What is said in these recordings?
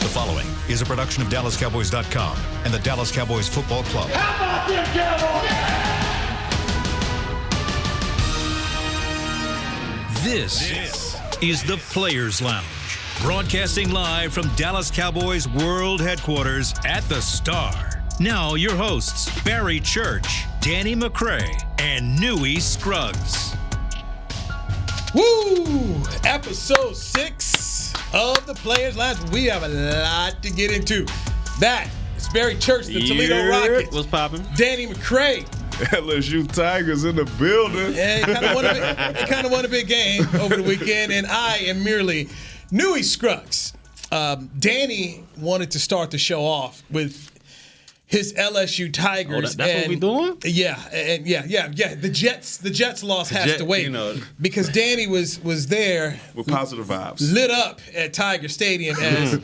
The following is a production of DallasCowboys.com and the Dallas Cowboys Football Club. How about them Cowboys? This is the Players Lounge, broadcasting live from Dallas Cowboys World Headquarters at the Star. Now your hosts, Barry Church, Danny McCray, and Newy Scruggs. Woo! Episode 6 of the Players Lounge. We have a lot to get into. That is Barry Church, the Toledo Rockets. What's poppin'? Danny McCray. LSU Tigers in the building. And kind of won a big game over the weekend, and I am merely Newy Scruggs. Danny wanted to start the show off with his LSU Tigers. That's what we doing? Yeah. The Jets loss has to wait, because Danny was there with positive vibes, lit up at Tiger Stadium as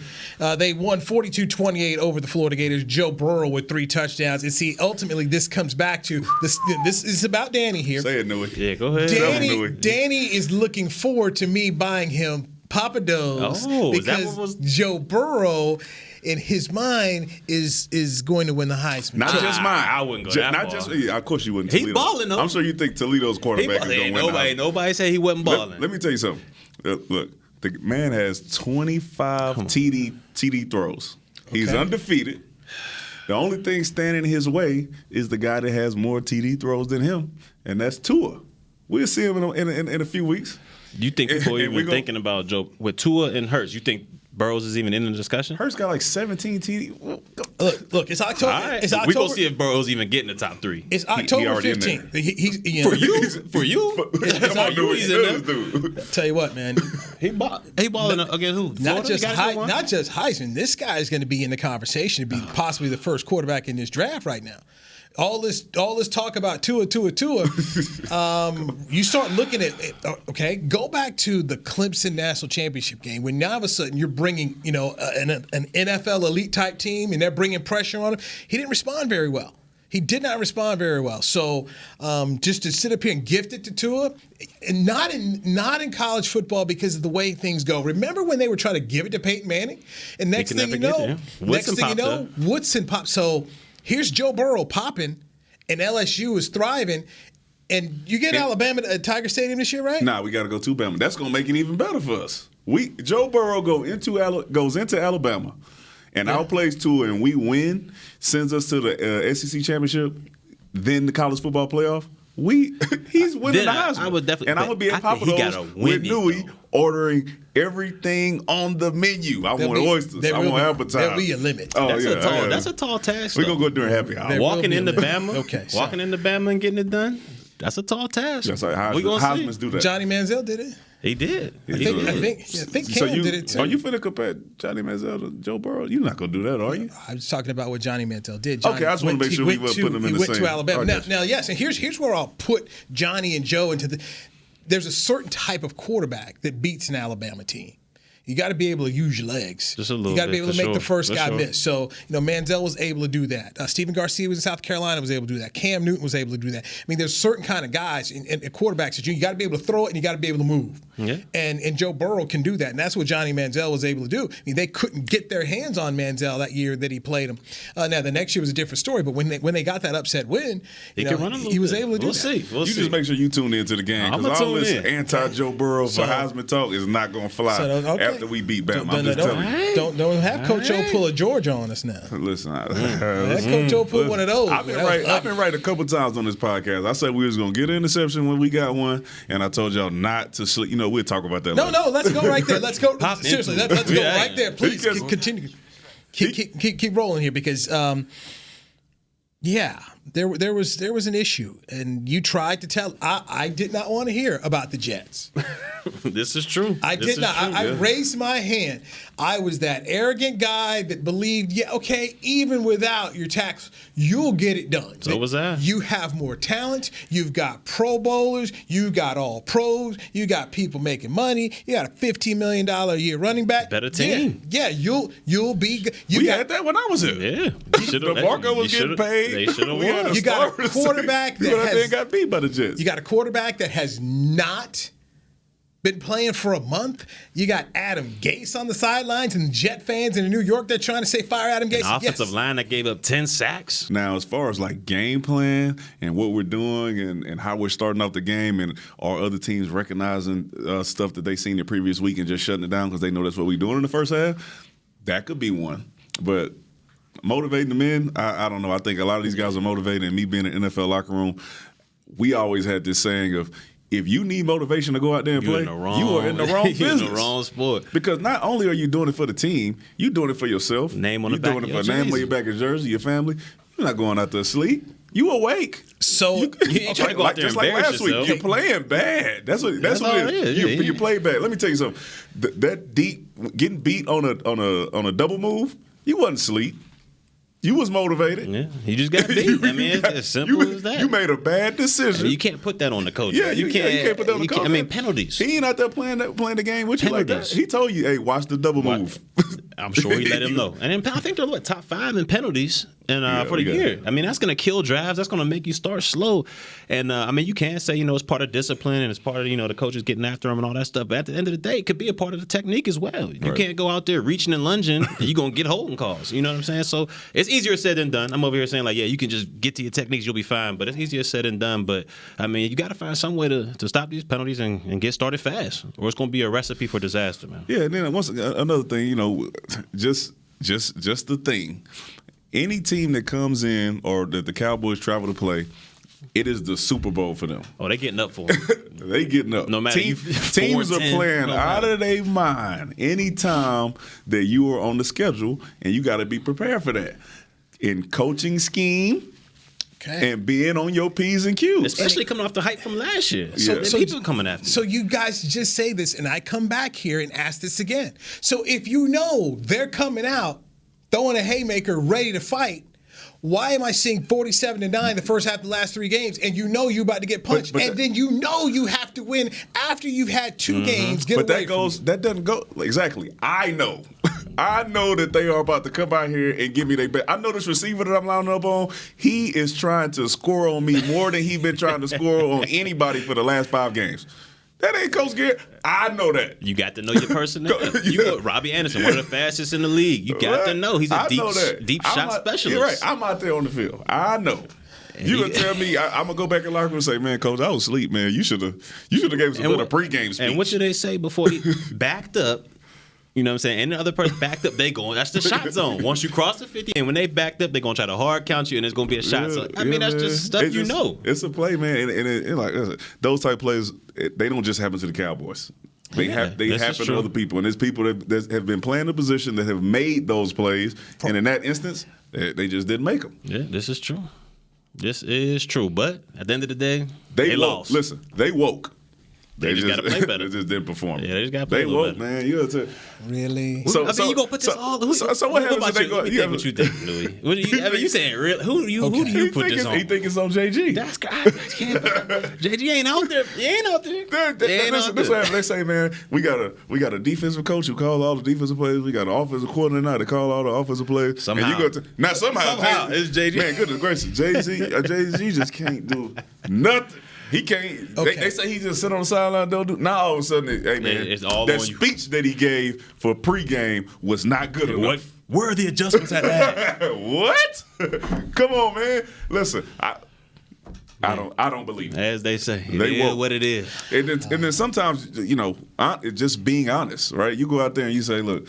they won 42-28 over the Florida Gators. Joe Burrow with 3 touchdowns. And see, ultimately, this comes back to this. This is about Danny here. Say it, Newy. Yeah, go ahead. Danny is looking forward to me buying him Papa Do's because Joe Burrow, in his mind, is going to win the Heisman. Not just mine. I wouldn't go that far. Of course you wouldn't. He Toledo. balling though. I'm sure you think Toledo's quarterback is going to win. Nobody said he wasn't balling. Let me tell you something. Look, the man has 25 TD throws. He's undefeated. The only thing standing in his way is the guy that has more TD throws than him, and that's Tua. We'll see him in a few weeks. You think people are even thinking about Joe with Tua and Hurts? You think Burrows is even in the discussion? Hurts got like 17 TD. Look, it's October. All right. It's October. We're going to see if Burrows even get in the top 3. It's October 15th. For you? He's in there. Tell you what, man. He balling against who? Not just Heisman. This guy is going to be in the conversation to be possibly the first quarterback in this draft right now. All this talk about Tua. You start looking at it, okay, go back to the Clemson National Championship game when now all of a sudden you're bringing, an NFL elite type team and they're bringing pressure on him. He didn't respond very well. He did not respond very well. So just to sit up here and gift it to Tua, and not in college football because of the way things go. Remember when they were trying to give it to Peyton Manning? And next thing you know, Woodson popped. So here's Joe Burrow popping, and LSU is thriving. And you get Alabama at Tiger Stadium this year, right? Nah, we got to go to Bama. That's going to make it even better for us. Joe Burrow goes into Alabama and outplays Tua, and we win, sends us to the SEC championship, then the college football playoff. He's winning the Heisman. I would definitely, and I'm gonna be at Papa Do's with Newy ordering everything on the menu. I want oysters. I want appetizers. There'll be a limit. That's a tall task. We're gonna go during happy hour. Walking into Bama and getting it done. That's a tall task. That's like Heisman's do that. Johnny Manziel did it. He did. I think Cam did it too. Are you finna compare Johnny Manziel to Joe Burrow? You're not gonna do that, are you? I was talking about what Johnny Manziel did. Okay, I just want to make sure we put them in the same. He went to Alabama. Now, yes, and here's where I'll put Johnny and Joe into the. There's a certain type of quarterback that beats an Alabama team. You got to be able to use your legs. Just a little. You got to be able to make the first guy sure. miss. So, Manziel was able to do that. Stephen Garcia was in South Carolina, was able to do that. Cam Newton was able to do that. I mean, there's certain kind of guys and quarterbacks that you got to be able to throw it and you got to be able to move. Yeah. And Joe Burrow can do that. And that's what Johnny Manziel was able to do. I mean, they couldn't get their hands on Manziel that year that he played him. Now, the next year was a different story, but when they got that upset win, he was able to do that. We'll see. Just make sure you tune into the game. Because all this anti-Joe Burrow for Heisman talk is not going to fly after we beat Bama. Don't have Coach O pull a Georgia on us now. Listen, Coach O pull one of those. I've been right a couple times on this podcast. I said we was gonna get an interception when we got one, and I told y'all not to sleep. We'll talk about that. No, let's go right there. Let's go. Seriously, let's go right there. Please continue. Keep rolling here because there was an issue, and you tried to tell. I did not want to hear about the Jets. This is true. I did not. I raised my hand. I was that arrogant guy that believed, even without your tax, you'll get it done. So was I. You have more talent. You've got Pro Bowlers. You got all pros. You got people making money. You got a $15 million a year running back. Better team. Yeah, you'll be. We had that when I was here. Yeah. The Barco was getting paid. They should have won. You got a quarterback that got beat by the Jets. You got a quarterback that has not been playing for a month. You got Adam Gase on the sidelines and Jet fans in New York, they're trying to say fire Adam Gase. An offensive line that gave up 10 sacks. Now, as far as like game plan and what we're doing and how we're starting off the game and are other teams recognizing stuff that they seen the previous week and just shutting it down because they know that's what we're doing in the first half, that could be one. But motivating the men, I don't know. I think a lot of these guys are motivated, and me being in the NFL locker room, we always had this saying of, if you need motivation to go out there and play, you are in the wrong business. You're in the wrong sport. Because not only are you doing it for the team, you're doing it for yourself. Name on the back of your jersey. You're doing it for name on your back of your jersey, your family. You're not going out there to sleep. You awake. So you ain't trying to go out there and embarrass yourself. Week, you're playing bad. That's what it is. You play bad. Let me tell you something. That deep, getting beat on a double move, you wasn't asleep. You was motivated. Yeah, you just got beat. I mean, it's as simple as that. You made a bad decision. I mean, you can't put that on the coach. Yeah, you can't put that on the coach. I mean, penalties. He ain't out there playing the game with you like that. He told you, hey, watch the double move. I'm sure he let him know. And then I think they're top 5 in penalties for the year. I mean, that's going to kill drives. That's going to make you start slow. And, I mean, you can say, it's part of discipline and it's part of, the coaches getting after them and all that stuff. But at the end of the day, it could be a part of the technique as well. You can't go out there reaching and lunging and you're going to get holding calls. You know what I'm saying? So it's easier said than done. I'm over here saying, like, yeah, you can just get to your techniques, you'll be fine. But it's easier said than done. But, I mean, you got to find some way to stop these penalties and get started fast. Or it's going to be a recipe for disaster, man. Yeah, and then another thing, just the thing. Any team that comes in or that the Cowboys travel to play, it is the Super Bowl for them. Oh, they getting up for it. They getting up. No matter teams are playing out of their mind anytime that you are on the schedule, and you got to be prepared for that. In coaching scheme, and being on your P's and Q's. Especially coming off the hype from last year. So people coming after you. So you guys just say this, and I come back here and ask this again. So if you know they're coming out, throwing a haymaker, ready to fight, why am I seeing 47-9 the first half of the last 3 games, and you're about to get punched, then you have to win after you've had 2 games? That doesn't go exactly. I know. I know that they are about to come out here and give me their best. I know this receiver that I'm lining up on, he is trying to score on me more than he's been trying to score on anybody for the last 5 games. That ain't Coach Garrett. I know that. You got to know your personnel. You know Robbie Anderson, one of the fastest in the league. You got to know. He's a deep shot specialist. You're right. I'm out there on the field. I know. You gonna tell me I'm gonna go back in the locker room and say, man, Coach, I was asleep, man. You should have gave us a better pregame speech. And what should they say before he backed up? You know what I'm saying? And the other person backed up, they going, that's the shot zone. Once you cross the 50, and when they backed up, they're going to try to hard count you, and it's going to be a shot zone. I mean, that's just stuff you know. It's a play, man. And like those type of plays, they don't just happen to the Cowboys. They happen to other people. And there's people that have been playing the position that have made those plays. And in that instance, they just didn't make them. Yeah, this is true. This is true. But at the end of the day, they lost. Listen, they woke. They just got to play better. They just didn't perform. Yeah, they just got to play a little better. Man. You know, really? So, I mean, you gonna put this all. So what happens if they go? Let me think what you think, Louis. I mean, you saying real? Who do you put this on? He think it's on JG. That's JG ain't out there. He ain't out there. This what happens. They say, man, we got a defensive coach who call all the defensive plays. We got an offensive coordinator now to call all the offensive plays. Somehow, and you go to, somehow it's JG. Man, goodness gracious, JG just can't do nothing. He can't. Okay. They say he just sit on the sideline, don't do. Now all of a sudden, hey man, that speech that he gave for pregame was not good enough. Where are the adjustments at that? What? Come on, man. Listen, I don't believe it. As they say, it is what it is. And then sometimes, just being honest, right? You go out there and you say, look,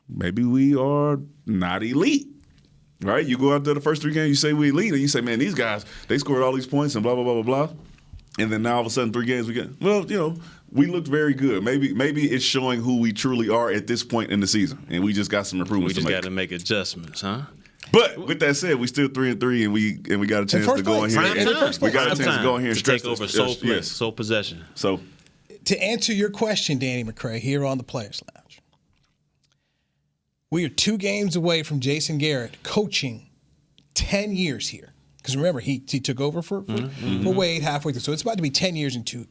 maybe we are not elite. Right, you go out there the first 3 games, you say we elite, and you say, man, these guys, they scored all these points and blah, blah, blah, blah, blah. And then now all of a sudden 3 games we get, we looked very good. Maybe it's showing who we truly are at this point in the season, and we just got some improvements to make. We just got to make adjustments, huh? But with that said, we still 3-3, and we got a chance to go in here. We got a chance to go in here and take over sole possession. So, to answer your question, Danny McCray, here on the Players Lounge. We are 2 games away from Jason Garrett coaching 10 years here. Because remember, he took over for Wade halfway through. So it's about to be 10 years in two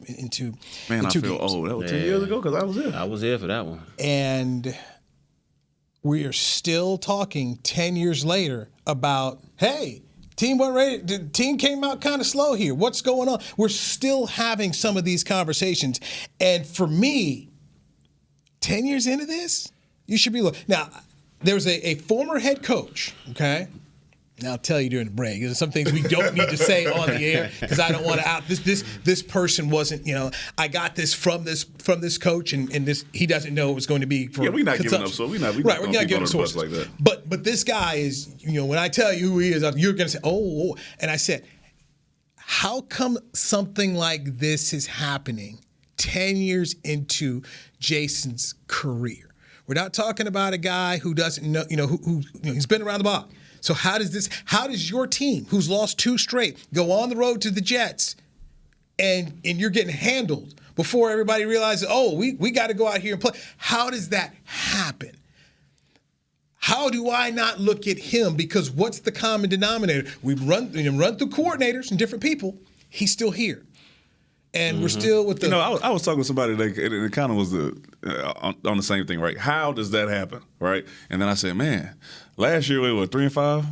Man, I feel games. old. That was 10 years ago because I was there. I was there for that one. And we are still talking 10 years later about, hey, Team wasn't ready. The team came out kind of slow here. What's going on? We're still having some of these conversations. And for me, 10 years into this, you should be looking. Now, there's a former head coach, okay? Now I'll tell you during the break. There's some things we don't need to say on the air because I don't want to out this person wasn't, I got this from this coach and this he doesn't know it was going to be for we're not giving up, so we're not giving sources like that. But this guy is, when I tell you who he is, you're going to say, oh, and I said, how come something like this is happening 10 years into Jason's career? We're not talking about a guy who doesn't know, who he's been around the block. So how does your team, who's lost 2 straight, go on the road to the Jets and you're getting handled before everybody realizes, oh, we got to go out here and play? How does that happen? How do I not look at him? Because what's the common denominator? We've run through coordinators and different people. He's still here. And we're still with the. I was talking to somebody that it kind of was on the same thing, right? How does that happen, right? And then I said, man, last year we were 3-5.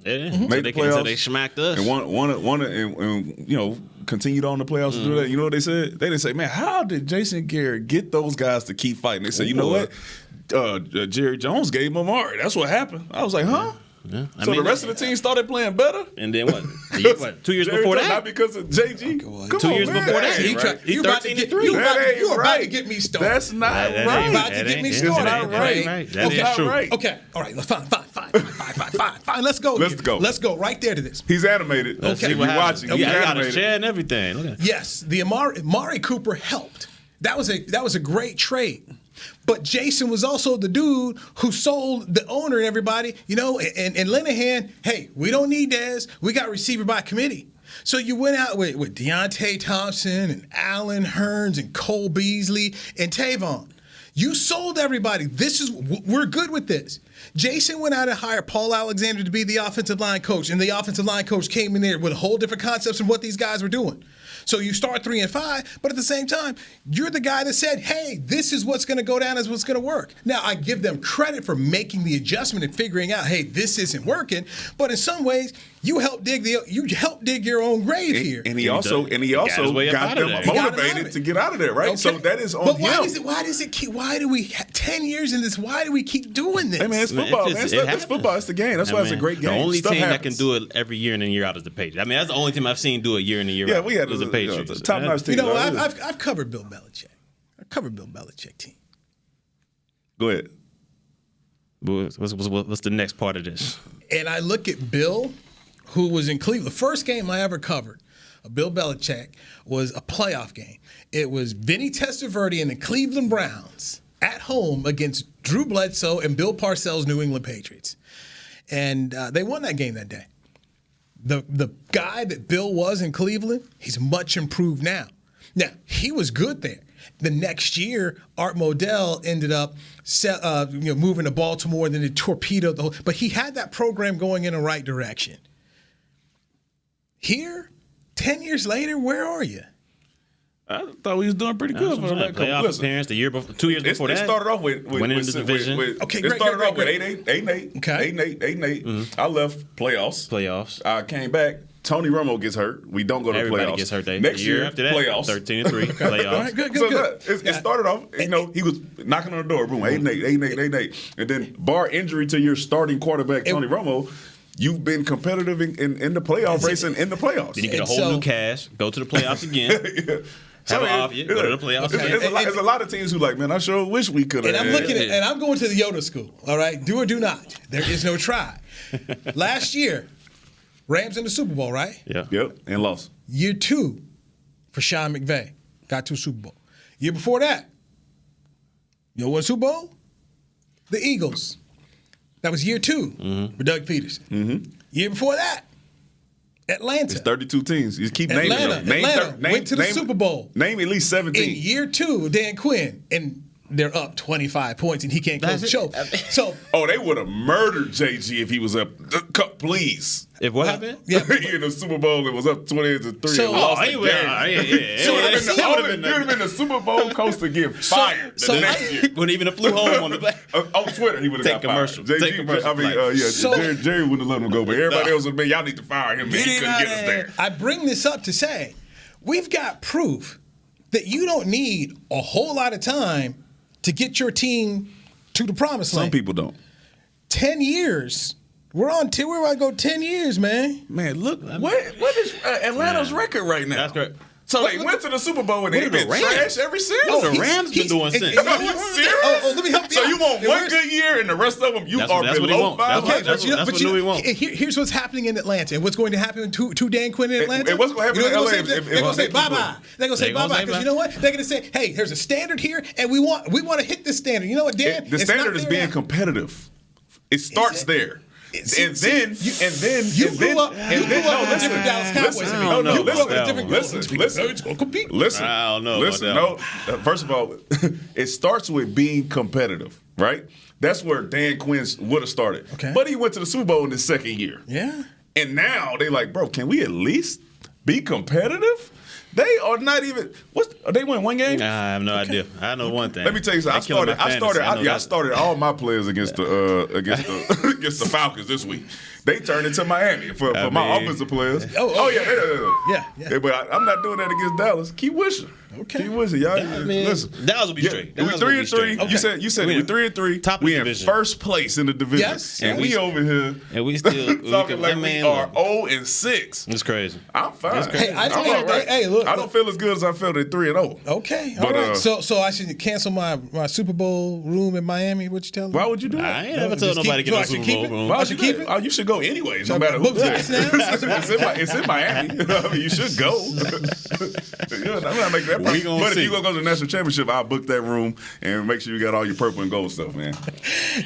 Yeah, made the playoffs. So they smacked us and won and continued on the playoffs to do that. You know what they said? They didn't say, man, how did Jason Garrett get those guys to keep fighting? They said, you know what? Jerry Jones gave him Amari. That's what happened. I was like, huh? Yeah. So the rest of the team started playing better? And then what? 2 years Jerry before Jones, that? not because of JG. Come 2 on, years man. before that. He 13-3. You were about to get me started. That's not right. You're about to get me started. That's not right. That is true. Right. Okay. All right. Fine. Let's go. Let's go right there to this. He's animated. Okay. If you're watching, he's got a animated. chair and everything. Okay. Yes, the Amari Cooper helped. That was a great trade. But Jason was also the dude who sold the owner and everybody, and Linehan, hey, we don't need Dez. We got receiver by committee. So you went out with Deontay Thompson and Allen Hurns and Cole Beasley and Tavon. You sold everybody. We're good with this. Jason went out and hired Paul Alexander to be the offensive line coach, and the offensive line coach came in there with a whole different concepts of what these guys were doing. So you start 3-5, but at the same time, you're the guy that said, hey, this is what's going to go down, is what's going to work. Now, I give them credit for making the adjustment and figuring out, hey, this isn't working. But in some ways, you helped dig your own grave here. And he also got them motivated to get out of there, right? Okay. So that is on him. But why do we 10 years in this, why do we keep doing this? Hey, man, it's football, man. It's football. It's the game. That's why it's a great game. The only team that can do it every year in and year out is the Patriots. I mean, that's the only team I've seen do it year in and year out. Yeah, we had the Patriots. Top-notch team. I've covered Bill Belichick. I've covered Bill Belichick team. Go ahead. What's the next part of this? And I look at Bill, who was in Cleveland. The first game I ever covered of Bill Belichick was a playoff game. It was Vinny Testaverde and the Cleveland Browns at home against Drew Bledsoe and Bill Parcells' New England Patriots. And they won that game that day. The guy that Bill was in Cleveland, he's much improved now. Now, he was good there. The next year, Art Modell ended up moving to Baltimore, and then it torpedoed the whole. But he had that program going in the right direction. Here, 10 years later, where are you? I thought we was doing pretty good for that playoff appearance the year before, 2 years before that. It started off with winning the division. Great. It started off with 8-8. Okay. 8-8. Mm-hmm. I left playoffs. I came back. Tony Romo gets hurt. We don't go to Everybody playoffs. Gets hurt. Next year after that, playoffs. 13-3 playoffs. All right, good. It started off. He was knocking on the door. Boom, 8-8, and then bar injury to your starting quarterback, Tony Romo. You've been competitive in the playoff race and in the playoffs. Then you get a whole new cast. Go to the playoffs again. Yeah. Have an off. Go to the playoffs. There's a lot of teams who like, man, I sure wish we could have. And I'm looking at, and I'm going to the Yoda school. All right, do or do not. There is no try. Last year, Rams in the Super Bowl, right? Yeah. Yep. And lost. Year 2 for Sean McVay. Got to a Super Bowl. Year before that, you know what Super Bowl? The Eagles. That was year 2 for Doug Peterson. Mm-hmm. Year before that, Atlanta. It's 32 teams. You keep naming them. Atlanta went to the Super Bowl. Name at least 17. In year 2, Dan Quinn. And they're up 25 points and he can't close the show. So, they would have murdered JG if he was up. Please. If what happened? Yeah. In the Super Bowl, it was up 20-3. So- and lost the he game. would You would have been the Super Bowl coach to get fired the next year. Wouldn't even have flew home on the back. On Twitter, he would have got commercial. fired. Take commercial. I mean, Jerry wouldn't have let him go, but everybody else was, man, y'all need to fire him. Man. He couldn't get us there. I bring this up to say we've got proof that you don't need a whole lot of time to get your team to the promised land. Some people don't. 10 years. We're about to go 10 years, man. Man, look, what is Atlanta's record right now? That's correct. So they went to the Super Bowl and they've been trash ever since? What the Rams been doing since? Are you serious? Let me help you So out. you want one good year and the rest of them you That's are what he below want. 500? That's what Newy wants. Here's what's happening in Atlanta and what's going to happen to Dan Quinn in Atlanta. And what's going to happen in LA They're going to say bye-bye. They're going to say bye-bye because you know what? They're going to say, hey, there's a standard here and we want to hit this standard. You know what, Dan? The standard is being competitive. It starts there. And then you grew up with different Dallas Cowboys. You grew up with different listen. It's going to compete. Listen, I don't know listen. about First of all, it starts with being competitive, right? That's where Dan Quinn would have started. Okay. But he went to the Super Bowl in his second year. Yeah. And now they like, bro, can we at least be competitive? They are not even. They win one game? I have no idea. I know one thing. Let me tell you something. I started all my players against the Falcons this week. They turned into Miami for my offensive players. Yeah. But I'm not doing that against Dallas. Keep wishing. Okay. Keep wishing, y'all. Listen, Dallas will be straight. We 3-3. Okay. You said we're 3-3. Top of we the in division. first place in the division. Yes. And we over here and we still talking like we are 0-6. It's crazy. I'm fine. Hey, I'm all right. hey, look. I don't feel as good as I felt at 3-0. Okay, But, all right. So I should cancel my Super Bowl room in Miami. What you telling me? Why would you do that? I ain't never told nobody to get no Super Bowl room. Why should keep it? Oh, you should go anyways, no matter who's there. It's in Miami. I mean, you should go. I'm not making that We gonna But see. if you gonna go to the national championship, I'll book that room and make sure you got all your purple and gold stuff, man.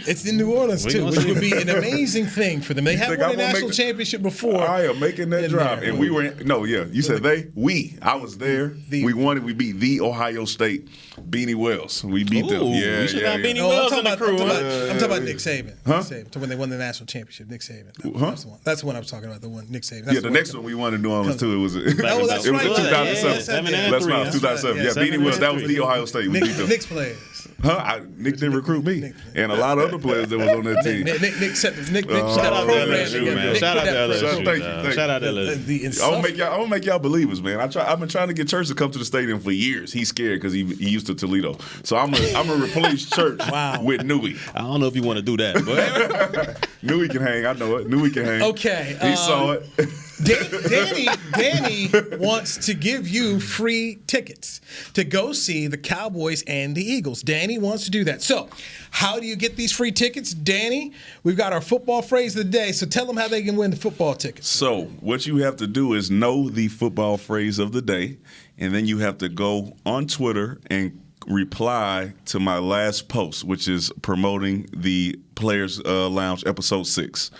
It's in New Orleans too, which would be an amazing thing for them. They have won a national championship before. I am making that drive, and we were. You said they. We. I was there. We won it. We beat the Ohio State Beanie Wells. We beat them. Yeah, we should have Beanie No, Wells in the crew. I'm talking about Nick Saban. Huh? Nick Saban. When they won the national championship, Nick Saban. Huh? That's the one I was talking about. The one Nick Saban. Yeah, the next one we won in New Orleans too. It was. It that's was in right. 2007. Yeah, Let's not 2007. Yeah, Beanie Wells. That was the Ohio State. We beat them. Nick's players. Huh? Nick didn't recruit me, and a lot of other players that was on that team. Nick set the Shout out to program LSU, together. man. Nick Shout out put to that LSU. program. Thank you. Shout out to LSU. I'm gonna make y'all believers, man. I've been trying to get Church to come to the stadium for years. He's scared because he used to Toledo. So I'm gonna replace Church with Newy. I don't know if you want to do that, but Newy can hang. I know it. Newy can hang. Okay. He saw it. Danny wants to give you free tickets to go see the Cowboys and the Eagles. Danny wants to do that. So, how do you get these free tickets, Danny? We've got our football phrase of the day, so tell them how they can win the football tickets. So, what you have to do is know the football phrase of the day, and then you have to go on Twitter and reply to my last post, which is promoting the Players Lounge episode 6.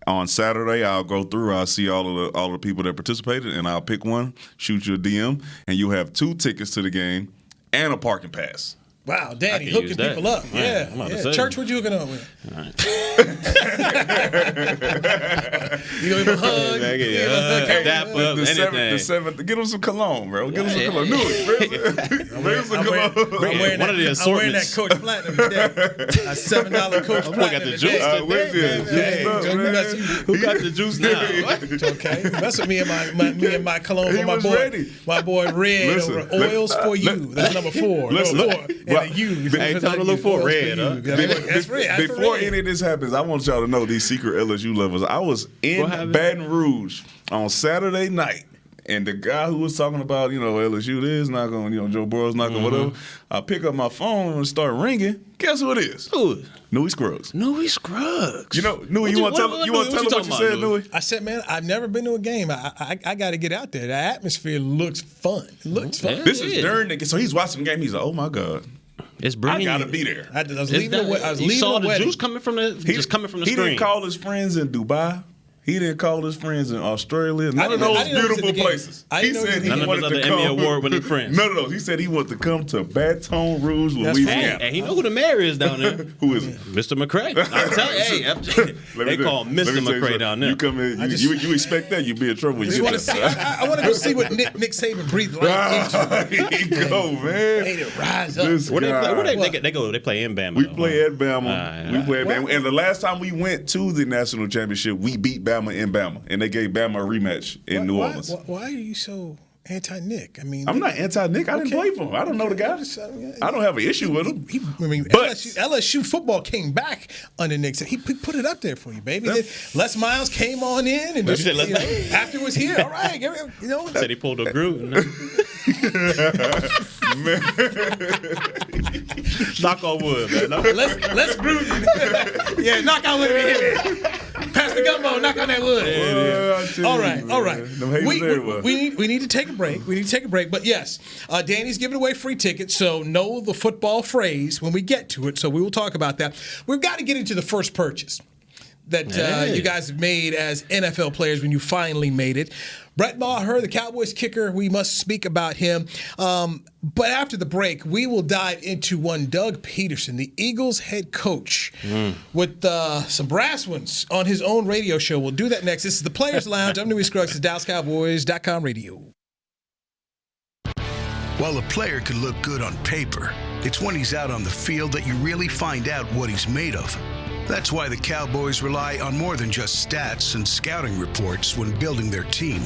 On Saturday, I'll go through. I'll see all of the people that participated, and I'll pick one, shoot you a DM, and you have 2 tickets to the game and a parking pass. Wow, Danny hooking people up. Man, Yeah. Church, what you hooking up with? all right. You gonna give him a hug? Dap up, The anything. seventh, get him some cologne, bro. Get him some cologne. Bring him some cologne. I'm wearing One of the that assortments. Coach Platinum today. A $7 Coach Platinum. got the juice today. Who got the juice now? Okay, that's what me and my cologne He for my was boy. ready. My boy Red Listen, over Oils for You. That's number 4. Listen, Number 4. And a U. Hey, tell him to look for Oils Red, you. huh? That's red. Before any of this happens, I want y'all to know these secret LSU lovers. I was in Baton Rouge on Saturday night, and the guy who was talking about, LSU is not going, Joe Burrow's not going, whatever. I pick up my phone and start ringing. Guess who it is? Who? Newy Scruggs. Newy Scruggs. Newy, you want to tell him what you said, Newy? I said, man, I've never been to a game. I got to get out there. The atmosphere looks fun. It looks fun. This is during the game. So he's watching the game. He's like, oh, my God. It's bringing. I gotta be there. I was leaving the You saw the wedding. juice coming from the screen. He didn't call his friends in Dubai. He didn't call his friends in Australia. None of those beautiful places. He said he wanted to come. Emmy Award-winning friends. None of those. He said he wanted to come to Baton Rouge, Louisiana. And he know who the mayor is down there. Who is it? Mr. McCray. I'm telling you, they call him Mr. McCray down there. You come in, you expect that, you be in trouble. I want to go see what Nick Saban breathed life into. Here you go, man. Made it rise up. They play in Bama. We play at Bama. We play at Bama. And the last time we went to the national championship, we beat Bama in Bama, and they gave Bama a rematch in New Orleans. Why are you so anti-Nick? I mean, I'm not anti-Nick. I didn't play for him. I don't know the guy. I don't have an issue with him. But LSU football came back under Nick. He put it up there for you, baby. Les Miles came on in, and after it was here, all right, said he pulled a groove. Knock on wood, man. Let's groove. Yeah, knock on wood. Pass the gumbo, knock on that wood. All right. We need to take a break. But yes, Danny's giving away free tickets, so know the football phrase when we get to it. So we will talk about that. We've got to get into the first purchase that you guys have made as NFL players when you finally made it. Brett Maher, the Cowboys kicker, we must speak about him. But after the break, we will dive into one Doug Peterson, the Eagles head coach, with some brass ones on his own radio show. We'll do that next. This is the Players Lounge. I'm Newy Scruggs, DallasCowboys.com radio. While a player could look good on paper, it's when he's out on the field that you really find out what he's made of. That's why the Cowboys rely on more than just stats and scouting reports when building their team.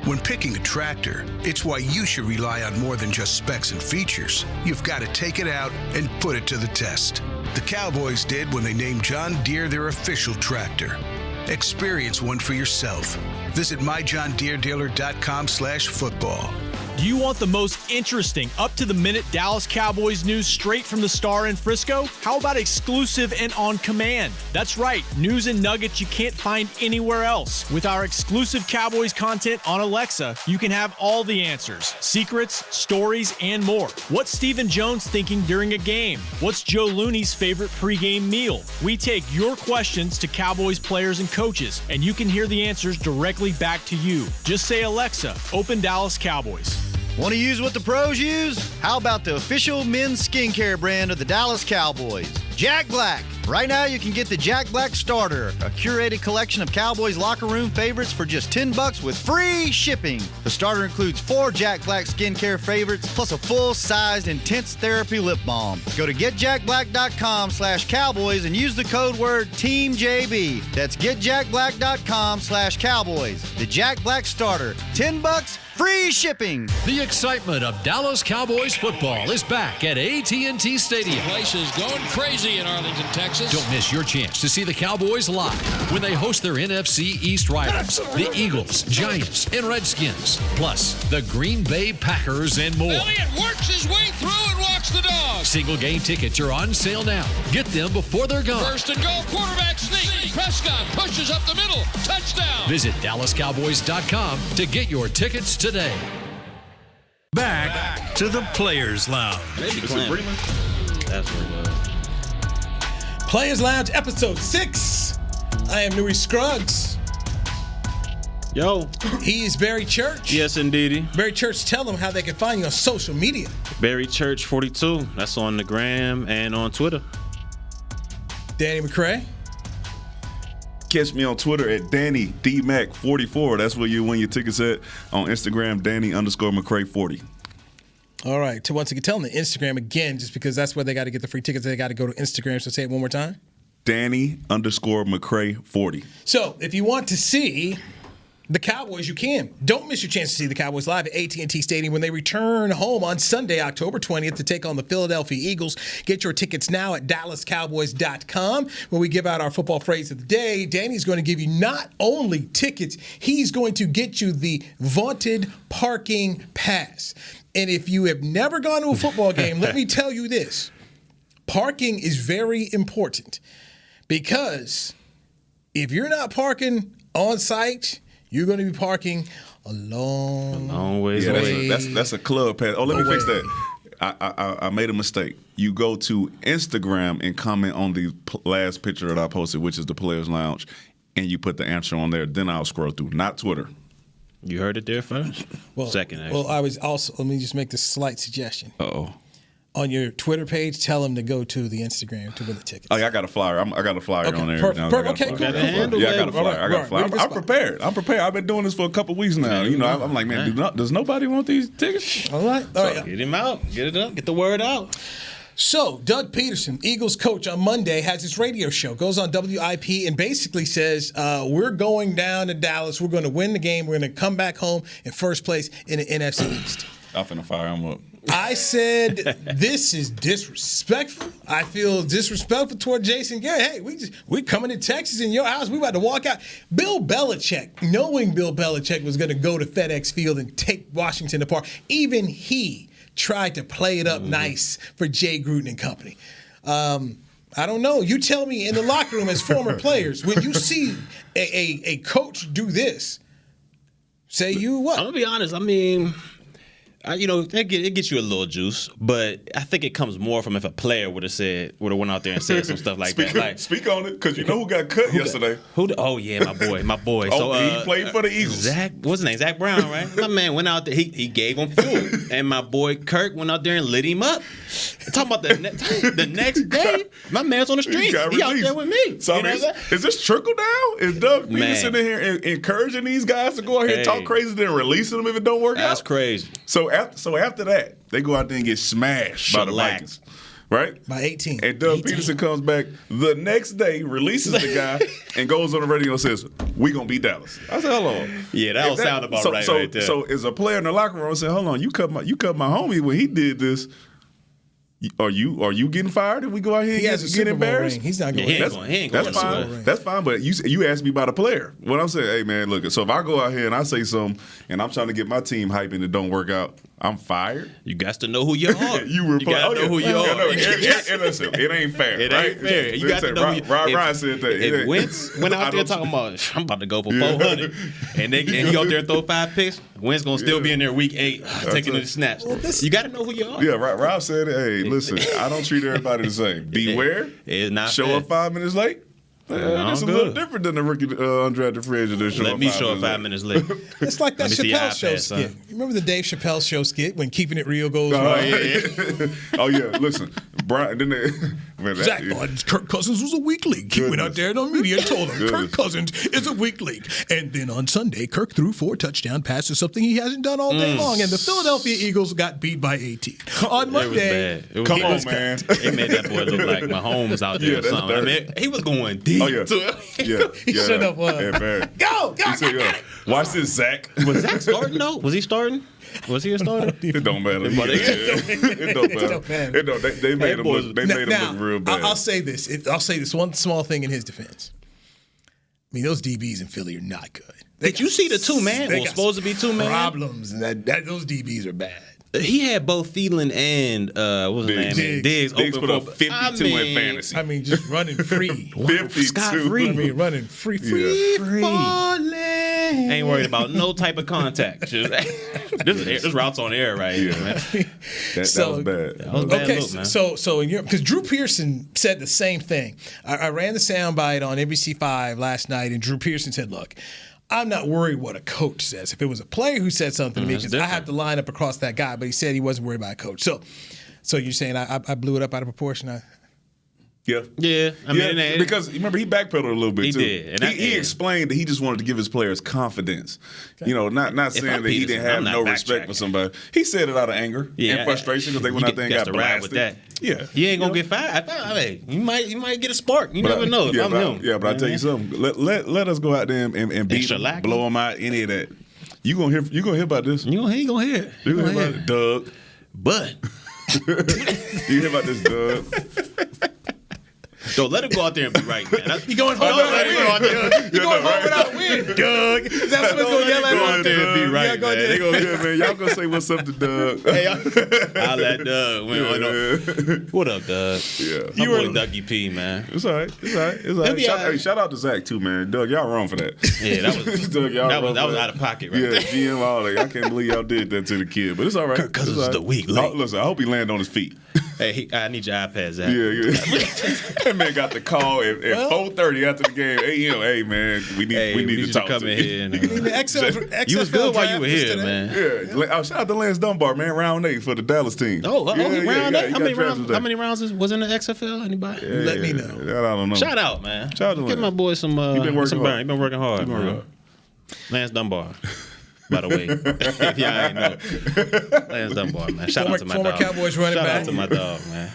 When picking a tractor, it's why you should rely on more than just specs and features. You've got to take it out and put it to the test. The Cowboys did when they named John Deere their official tractor. Experience one for yourself. Visit myjohndeeredealer.com/football. Do you want the most interesting, up-to-the-minute Dallas Cowboys news straight from the Star in Frisco? How about exclusive and on command? That's right, news and nuggets you can't find anywhere else. With our exclusive Cowboys content on Alexa, you can have all the answers, secrets, stories, and more. What's Stephen Jones thinking during a game? What's Joe Looney's favorite pregame meal? We take your questions to Cowboys players and coaches, and you can hear the answers directly back to you. Just say, Alexa, open Dallas Cowboys. Want to use what the pros use? How about the official men's skincare brand of the Dallas Cowboys, Jack Black? Right now, you can get the Jack Black Starter, a curated collection of Cowboys locker room favorites for just $10 with free shipping. The starter includes 4 Jack Black skincare favorites, plus a full-sized intense therapy lip balm. Go to getjackblack.com/Cowboys and use the code word TEAMJB. That's getjackblack.com/Cowboys. The Jack Black Starter, $10, free shipping. The excitement of Dallas Cowboys football is back at AT&T Stadium. The place is going crazy in Arlington, Texas. Don't miss your chance to see the Cowboys live when they host their NFC East rivals, the Eagles, Giants, and Redskins, plus the Green Bay Packers and more. Elliott works his way through and walks the dog. Single game tickets are on sale now. Get them before they're gone. First and goal, quarterback sneak. Prescott pushes up the middle. Touchdown. Visit DallasCowboys.com to get your tickets today. Back to the Players Lounge. That's what it was. Players Lounge, episode 6. I am Newy Scruggs. Yo. He is Barry Church. Yes, indeedy. Barry Church, tell them how they can find you on social media. Barry Church 42. That's on the gram and on Twitter. Danny McCray. Catch me on Twitter at DannyDMac44. That's where you win your tickets at. On Instagram, Danny_McCray40. All right. To once again, tell them the Instagram again, just because that's where they got to get the free tickets. They got to go to Instagram. So say it one more time. Danny_McCray40. So if you want to see the Cowboys, you can. Don't miss your chance to see the Cowboys live at AT&T Stadium when they return home on Sunday, October 20th to take on the Philadelphia Eagles. Get your tickets now at DallasCowboys.com. When we give out our football phrase of the day, Danny's going to give you not only tickets, he's going to get you the vaunted parking pass. And if you have never gone to a football game, let me tell you this. Parking is very important because if you're not parking on site, you're going to be parking a long ways away. That's a club pass. Oh, let me fix that. I made a mistake. You go to Instagram and comment on the last picture that I posted, which is the Players Lounge. and you put the answer on there, then I'll scroll through, not Twitter. You heard it there first. Second. Actually. Well, I was also. Let me just make this slight suggestion. Uh-oh. On your Twitter page, tell them to go to the Instagram to win the tickets. Oh, yeah, I got a flyer. I got a flyer on there. Perfect. Okay, cool. Yeah, I got a flyer. I'm prepared. I've been doing this for a couple weeks now. You know, I'm like, man, does nobody want these tickets? All right. Get him out. Get it up. Get the word out. So, Doug Peterson, Eagles coach, on Monday has his radio show, goes on WIP, and basically says, we're going down to Dallas. We're going to win the game. We're going to come back home in first place in the NFC East. I'm finna fire him up. I said, this is disrespectful. I feel disrespectful toward Jason Garrett. Hey, we coming to Texas in your house. We about to walk out. Bill Belichick, knowing Bill Belichick was going to go to FedEx Field and take Washington apart, even he tried to play it up nice for Jay Gruden and company. I don't know. You tell me in the locker room as former players, when you see a coach do this, say you what? I'm going to be honest. I mean, it gets you a little juice, but I think it comes more from if a player would have went out there and said some stuff like that. Speak on it, because you know who got cut yesterday. Oh yeah, my boy. So he played for the Eagles. What's his name? Zach Brown, right? My man went out there. He gave him fuel, and my boy Kirk went out there and lit him up. Talking about the next day, my man's on the streets. He out there with me. So is this trickle down? Is Doug Peterson in here encouraging these guys to go out here and talk crazy, then releasing them if it don't work out? That's crazy. So after that, they go out there and get smashed by the Vikings, right? By 18. And Doug Peterson comes back the next day, releases the guy, and goes on the radio and says, "We gonna beat Dallas." I said, "Hold on." Yeah, that don't sound about right there. So as a player in the locker room, I said, "Hold on, you cut my homie when he did this. Are you getting fired if we go out here and get embarrassed?" Ring. He's not going. That's fine. That's fine. But you asked me about a player. What I'm saying, hey man, look. So if I go out here and I say something, and I'm trying to get my team hype and it don't work out, I'm fired. You got to know who you are. You got to know who you are. And listen, it ain't fair. It ain't fair. You got to know who you are. Ryan said that. If Wentz went out there talking about, I'm about to go for 400, and he out there and throw 5 picks, Wentz gonna still be in there week 8 taking the snaps. You got to know who you are. Yeah, Rob said it. Hey, listen, I don't treat everybody the same. Beware. It's not show fair. up 5 minutes late. It's a little different than the rookie undrafted free agent that show up 5 minutes late. Let me show up 5 minutes late. It's like that Chappelle Show skit. You remember the Dave Chappelle Show skit when Keeping It Real goes wrong? Yeah. Listen, Brian. Zach thought Kirk Cousins was a weak league. He went out there on media and told him Kirk Cousins is a weak league. And then on Sunday, Kirk threw 4 touchdown passes, something he hasn't done all day long. And the Philadelphia Eagles got beat by 18. On Monday, come on, man. They made that boy look like Mahomes out there or something. I mean, he was going deep. Oh, yeah. He should have won. Yeah, Go! Watch this, Zach. Was Zach starting, though? Was he starting? Was he a starter? It don't matter. It don't matter. They made him look real bad. I'll say this. I'll say this one small thing in his defense. I mean, those DBs in Philly are not good. Did you see the 2-man? Well, supposed to be 2-man. Problems. Those DBs are bad. He had both Thielen and what was his name? Diggs put up 52 in fantasy. I mean, just running free. 52. Scot-free. I mean, running free. Falling. Ain't worried about no type of contact. This route's on air right here, man. That was bad. That was a bad okay, look, man. so because Drew Pearson said the same thing. I ran the soundbite on NBC5 last night, and Drew Pearson said, "Look, I'm not worried what a coach says. If it was a player who said something to me, because I have to line up across that guy." But he said he wasn't worried about a coach. So you're saying I blew it up out of proportion? Yeah. I mean, because remember he backpedaled a little bit he too. Did. And he explained that he just wanted to give his players confidence. Okay. Not saying that he didn't have no respect for somebody. He said it out of anger and frustration because they went out there and got blasted. With that. Yeah, he ain't gonna get fired. Hey, you might get a spark. You never know. If I'm him. Yeah, but I tell you something. Let us go out there and beat them, blow them out. Any of that. You gonna hear about this? You gonna hear. You gonna hear about it, Doug? But you hear about this, Doug? So let him go out there and be right, man. You going home without a win, You going home without a win, Doug. Is that what's going to yell at him? Go out there and be right, man. Man. Y'all gonna say what's up to Doug? Hey, I'll let Doug. What up, Doug? Yeah. My boy Dougie P, man. It's all right. Shout out to Zach too, man. Doug, y'all wrong for that. Yeah, that was Doug, that was out of pocket, right? Yeah, GM all that. I can't believe y'all did that to the kid, but it's all right. Kirk Cousins is the weak link. Listen, I hope he land on his feet. Hey, I need your iPad, Zach. Yeah. man got the call at 4:30 after the game. Hey man, we need to talk come to in you. here. And, XFL you was good while you were here, today. man. Yeah, shout out to Lance Dunbar, man, round 8 for the Dallas team. Round 8? How many rounds rounds was in the XFL? Anybody? Let me know. I don't know. Shout out, man. Shout out to Lance. Give my boy some burn. He been working hard, man. Lance Dunbar. By the way, if y'all ain't know, Lance Dunbar, man. Shout out to my former dog. Cowboys running Shout back. out to my dog, man.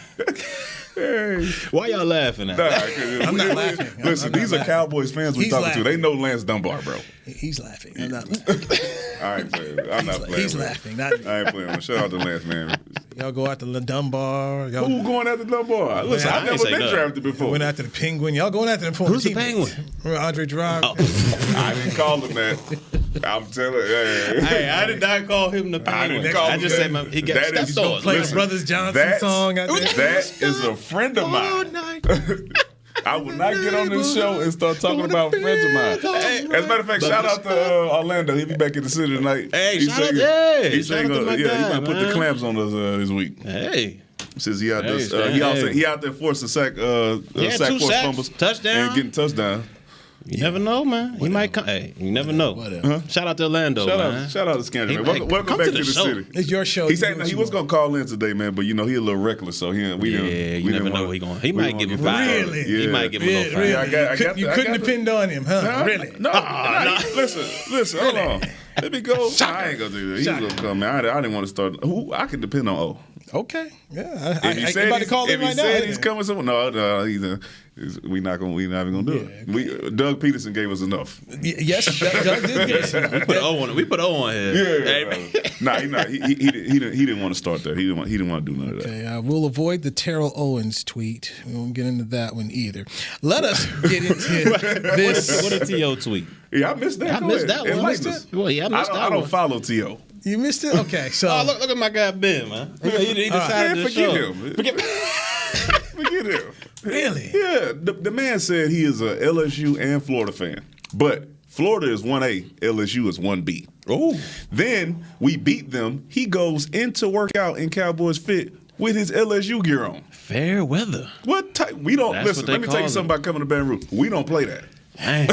Why y'all laughing at? I'm not laughing. Listen, these are Cowboys fans we talking to. They know Lance Dunbar, bro. He's laughing. I'm not laughing. I ain't playing. I'm not playing. He's laughing. Not I ain't playing. Shout out to Lance, man. y'all go after Dunbar. Y'all Who going after Dunbar? Listen, I I've ain't never say been nothing. drafted before. went after the Penguin. Y'all going after them former Who's the teammates. Penguin? Remember Andre Drive? I didn't call him that. I'm telling you. Hey, I did not call him the Penguin. didn't call I him just that. said he got That that's is- all. Play the Listen, Brothers Johnson song out there. That is a friend of mine. I will not get on this show and start talking about friends of mine. Hey, as a matter of fact, shout out to Orlando. He'll be back in the city tonight. Hey, He's shout out, saying- hey, he's shout saying, out to my he guy, might put the man. clamps on us this week. Hey. Since he out Hey, there, he out there forcing sack had 2 force sacks, fumbles, touchdown. and getting touchdown. You never know, man. He might come. Hey, you never know. Shout out to Orlando, man. Shout out to Scandal, He man. might Welcome come back to to the the show. city. It's your show. He You said do what he you was want. gonna call in today, man, but he a little reckless, so we You didn't never know what he going. He might give him 5. Really? He might give him a little 5. Really? Yeah, You couldn't depend on him, huh? Really? No, listen, hold on. Let me go. I ain't gonna do that. He's gonna come, man. I didn't want to start. Who I can depend on? O. Okay. Yeah. If he said, about to call if him he right said now. he's coming, no, we not gonna do it. Doug Peterson gave us enough. Yes, Doug did get us. We put O on here. Yeah, he didn't want to start there. He didn't want to do none of that. Okay, we'll avoid the Terrell Owens tweet. We won't get into that one either. Let us get into this. What a T.O. tweet? Yeah, I missed that. I missed that one. Enlighten us. Well, yeah, I missed that I don't one. follow T.O. You missed it? Okay, so. Oh, look at my guy Ben, man. He decided to Forget show. him. Forget him. Really? Yeah, the man said he is a LSU and Florida fan, but Florida is 1A, LSU is 1B. Oh. Then we beat them. He goes into workout in Cowboys fit with his LSU gear on. Fair weather. What type? We don't That's listen. what they Let me tell you call something about coming to Baton Rouge. We don't play that. Dang.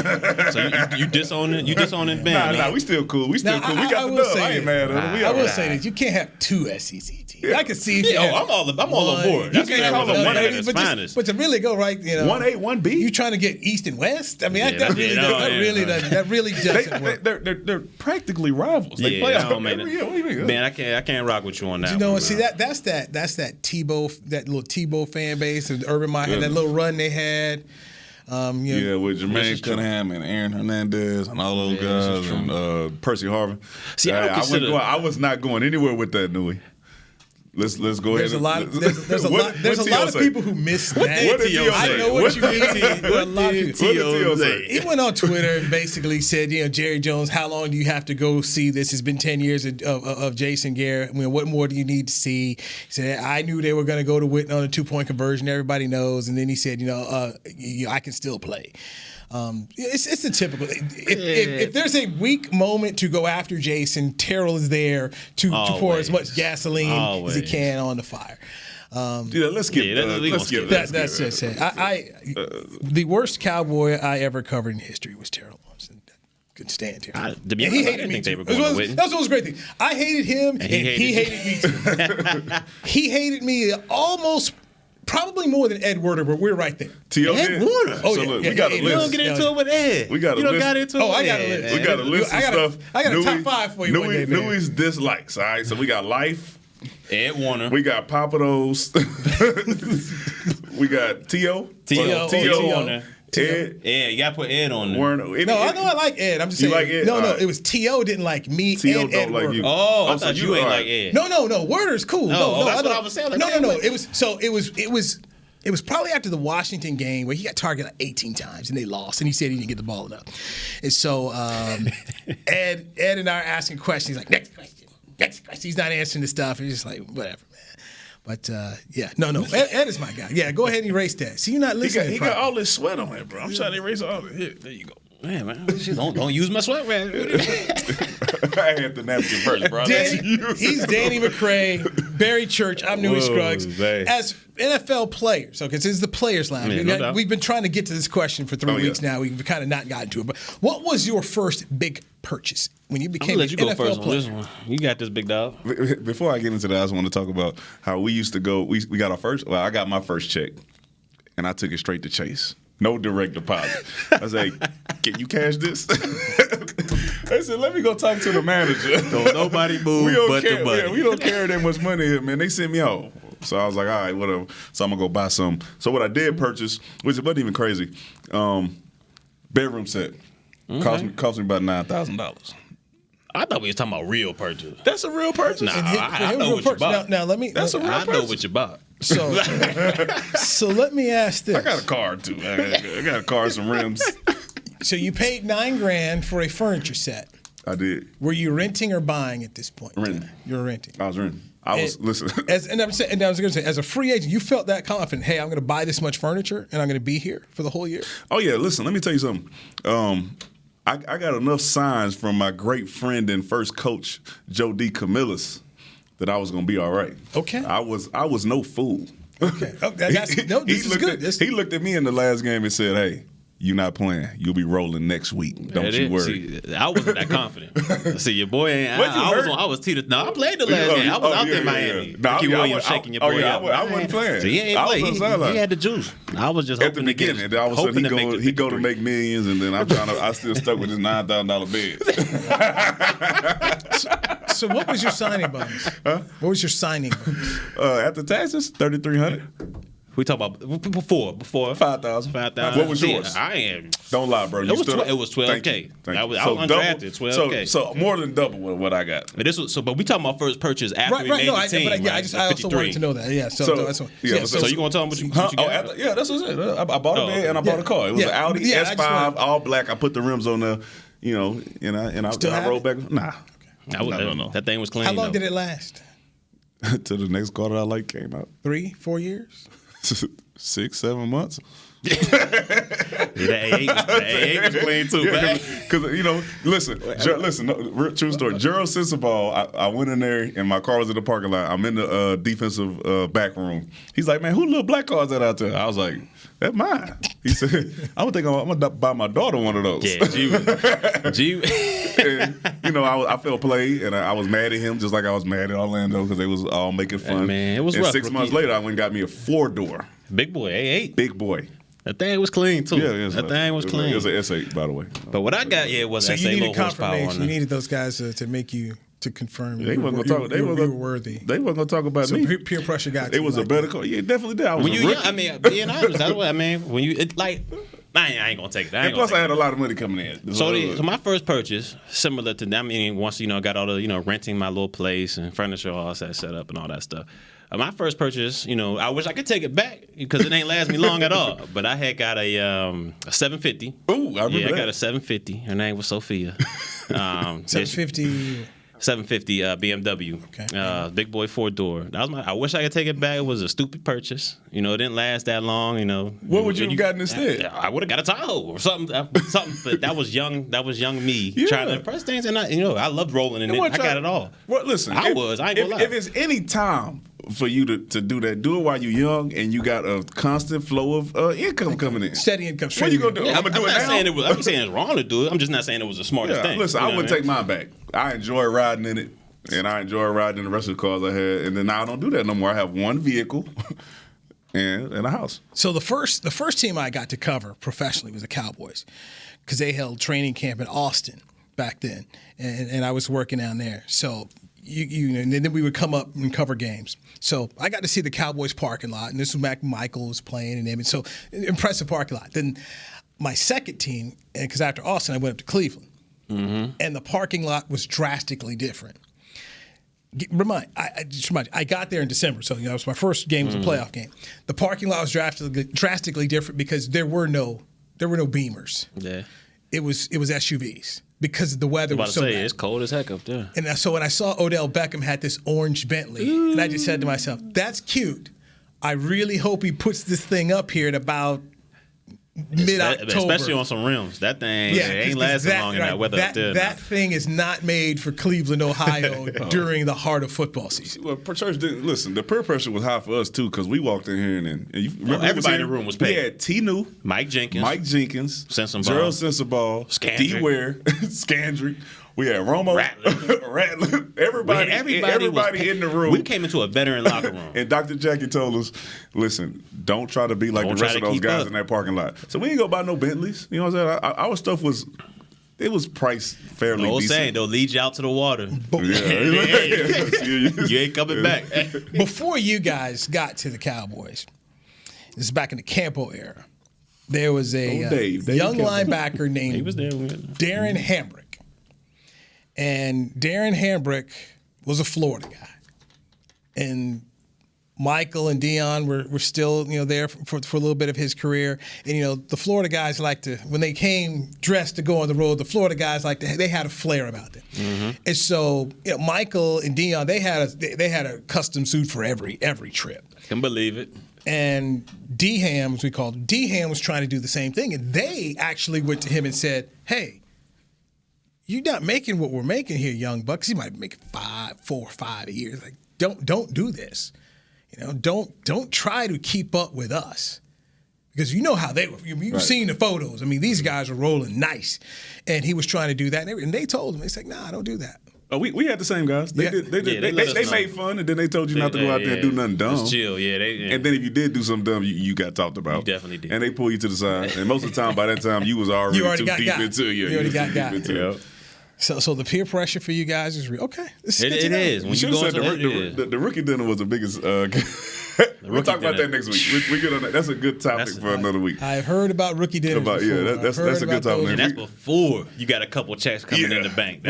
So you disowning Ben? Nah, we still cool. We still cool. We got the dub. I ain't mad at him. I will say that you can't have 2 SEC teams. Yeah. I can see if you Yeah, have I'm all on board. You That's can't fair call weather. them 1A, At its but finest. to really go right, 1A, 1B. You trying to get East and West? I mean, Yeah, that really doesn't work. They're practically rivals. They play that out don't make every year. What do you mean? Man, I can't rock with you on that. You know one, what? See man. that's that Tebow, that little Tebow fan base, and Urban Meyer, that little run they had. Yeah, with Jermaine Cunningham and Aaron Hernandez and all those guys and Percy Harvin. See, I was not going anywhere with that, Newey. Let's go There's ahead. There's a lot of people who missed that. What did T.O. I say? know what you mean. There are a lot of people. What did T.O. say? He went on Twitter and basically said, Jerry Jones, how long do you have to go see this? It's been 10 years of Jason Garrett. I mean, what more do you need to see? He said, I knew they were going to go to Witten on a 2-point conversion. Everybody knows. And then he said, I can still play. It's a typical. If there's a weak moment to go after Jason, Terrell is there to pour as much gasoline as he can on the fire. Let's get That's it. The worst Cowboy I ever covered in history was Terrell Owens. Couldn't stand him. He hated me too. That's what was great thing. I hated him, and he hated me too. He hated me almost. Probably more than Ed Werder, but we're right there. T.O. Ed Werder. Oh, so look, we got a list. You don't get into it with Ed. We got a list. Got into it. I got a list. We got a list of stuff. I got a top 5 for you one day, man. Newey's dislikes, all right? So we got Life. Ed Warner. We got Papados. We got T.O. Warner. Ed. You got to put Ed on there. Warner. I know I like Ed. I'm just saying. You like Ed? No, right. it was T.O. didn't like me T.O. and don't Ed like Werder. you. Oh, I so thought you ain't like Ed. No, Werder's cool. No, that's what I was saying. Like, no. It was probably after the Washington game where he got targeted like 18 times and they lost, and he said he didn't get the ball enough. And so Ed and I are asking questions. He's like, next question. He's not answering the stuff. He's just like, whatever, man. But no. Ed is my guy. Yeah, go ahead and erase that. See, you're not listening. He got all this sweat on it, bro. I'm trying to erase all of it. Here, there you go. Man, don't use my sweat, man. I had the napkin first, bro. He's Danny McCray, Barry Church. I'm Newy Scruggs. As NFL players, okay, this is the Players Lounge. We've been trying to get to this question for 3 weeks now. We've kind of not gotten to it. But what was your first big purchase when you became an NFL player? On this one. You got this, big dog. Before I get into that, I just want to talk about how we used to go. We got our first. Well, I got my first check, and I took it straight to Chase. No direct deposit. I was like, can you cash this? They said, let me go talk to the manager. Don't nobody move but the money. Yeah, we don't carry that much money here, man. They sent me home. So I was like, all right, whatever. So I'm going to go buy some. So what I did purchase, which wasn't even crazy, bedroom set. Cost me about $9,000. I thought we was talking about real purchase. That's a real purchase. Nah, I know what you bought. Now let me. That's a real purchase. I know what you bought. So let me ask this. I got a car too. I got a car, some rims. So you paid $9,000 for a furniture set. I did. Were you renting or buying at this point? Renting. You were renting. I was renting. I was listening. And I was going to say, as a free agent, you felt that confident. Hey, I'm going to buy this much furniture, and I'm going to be here for the whole year. Oh yeah, listen. Let me tell you something. I got enough signs from my great friend and first coach, Joe D. Camillus, that I was going to be all right. Okay. I was no fool. Okay. This is good. He looked at me in the last game and said, hey, you're not playing. You'll be rolling next week. Don't you worry. See, I wasn't that confident. See, your boy ain't. I was teeter. No, I played the last game. I was out there in Miami. Ricky Williams shaking your boy up. I wasn't playing. So he ain't play. He had the juice. I was just at the beginning. All of a sudden he go to make millions, and then I still stuck with his $9,000 bed. So what was your signing bonus? Huh? What was your signing bonus? After taxes, $3,300. We talk about before 5,000. What was yours? I am. Don't lie, bro. It was $12K. Thank you. I was undrafted. $12K. So more than double what I got. But we talking about first purchase after we made the team. I also wanted to know that. Yeah. So you gonna tell them what you got? Yeah, that's what it is. I bought a bed and I bought a car. It was an Audi S5, all black. I put the rims on there, and I rolled back. Nah. No. That thing was clean. How long did it last? Till the next car that I like came out. 3-4 years? 6-7 months. The A8 was clean too, man. Because true story. Gerald Sensabaugh, I went in there and my car was in the parking lot. I'm in the defensive back room. He's like, man, who little black car is that out there? I was like, that's mine. He said, I'm gonna buy my daughter one of those. Yeah, G. And, I felt played, and I was mad at him just like I was mad at Orlando because they was all making fun. Hey, man, it was and rough. 6 months later, I went and got me a 4-door. Big boy, A8. Big boy. That thing was clean too. Yeah, that thing was clean. It was an S8, by the way. But what I got, was S8 low horsepower on it. You needed those guys to make you to confirm you were worthy. They weren't going to talk about me. Peer pressure got it was a better car. Yeah, definitely did. When you young, being honest, that's what I mean. When you I ain't gonna take it. And plus, I had a lot of money coming in. So my first purchase, similar to them, once got all the renting my little place and furniture, all that set up and all that stuff. My first purchase, I wish I could take it back because it ain't last me long at all. But I had got a 750. Ooh, I remember that. I got a 750. Her name was Sophia. 750. 750 BMW. Okay. Big boy 4-door. That was I wish I could take it back. It was a stupid purchase. It didn't last that long. What would you have gotten instead? I would have got a Tahoe or something. But that was young. That was young me trying to impress things. And I loved rolling in it. I got it all. Well, listen. I ain't gonna lie. If it's any time for you to do that, do it while you're young and you got a constant flow of income coming in. Steady income. What are you gonna do? I'm not saying it was. I'm saying it's wrong to do it. I'm just not saying it was the smartest thing. Listen, I wouldn't take mine back. I enjoy riding in it, and I enjoy riding in the rest of the cars I had. And then now I don't do that no more. I have one vehicle and a house. So the first team I got to cover professionally was the Cowboys, because they held training camp in Austin back then, and I was working down there. So and then we would come up and cover games. So I got to see the Cowboys parking lot, and this was back when Michael was playing and them. So impressive parking lot. Then my second team, because after Austin I went up to Cleveland. Mm-hmm. And the parking lot was drastically different. I got there in December, so it was my first game was a playoff game. The parking lot was drastically different because there were no Beamers. Yeah, it was SUVs because the weather was so bad. It's cold as heck up there. And so when I saw Odell Beckham had this orange Bentley, and I just said to myself, "That's cute. I really hope he puts this thing up here at about mid-October. Especially on some rims. That thing ain't lasting long in that weather up there. That thing is not made for Cleveland, Ohio during the heart of football season. Well, Church didn't listen. The peer pressure was high for us too because we walked in here and everybody in the room was paid. We had T-New, Mike Jenkins, Sensabaugh, Gerald Sensabaugh, D-Ware, Scandrick. We had Romo, Rattler. Everybody in the room. We came into a veteran locker room. And Dr. Jackie told us, listen, don't try to be like the rest of those guys in that parking lot. So we didn't go buy no Bentleys. You know what I'm saying? Our stuff was priced fairly decent. Saying, they'll lead you out to the water. You ain't coming back. Before you guys got to the Cowboys, this is back in the Campo era, there was a young linebacker named Darren Hambrick. And Darren Hambrick was a Florida guy. And Michael and Dion were still, there for a little bit of his career. And, the Florida guys like to, when they came dressed to go on the road, the Florida guys they had a flair about them. Mm-hmm. And so Michael and Dion, they had a custom suit for every trip. I can believe it. And D-Ham, as we called him, D-Ham was trying to do the same thing. And they actually went to him and said, hey, you're not making what we're making here, young bucks. You might be making 4 or 5 a year. Like, don't do this. Don't try to keep up with us. Because you know how they were. You've seen the photos. I mean, these guys are rolling nice. And he was trying to do that. And they told him, they said, nah, don't do that. Oh, we had the same guys. They made fun, and then they told you not to go out there and do nothing dumb. Just chill, And then if you did do something dumb, you got talked about. You definitely did. And they pull you to the side. And most of the time, by that time, you was already too deep into it. You already got it. So the peer pressure for you guys is real. Okay. It is. When you go into the rookie dinner was the biggest. We'll talk about that next week. We get on that. That's a good topic for another week. I've heard about rookie dinner. That's a good topic. And that's before you got a couple checks coming in the bank.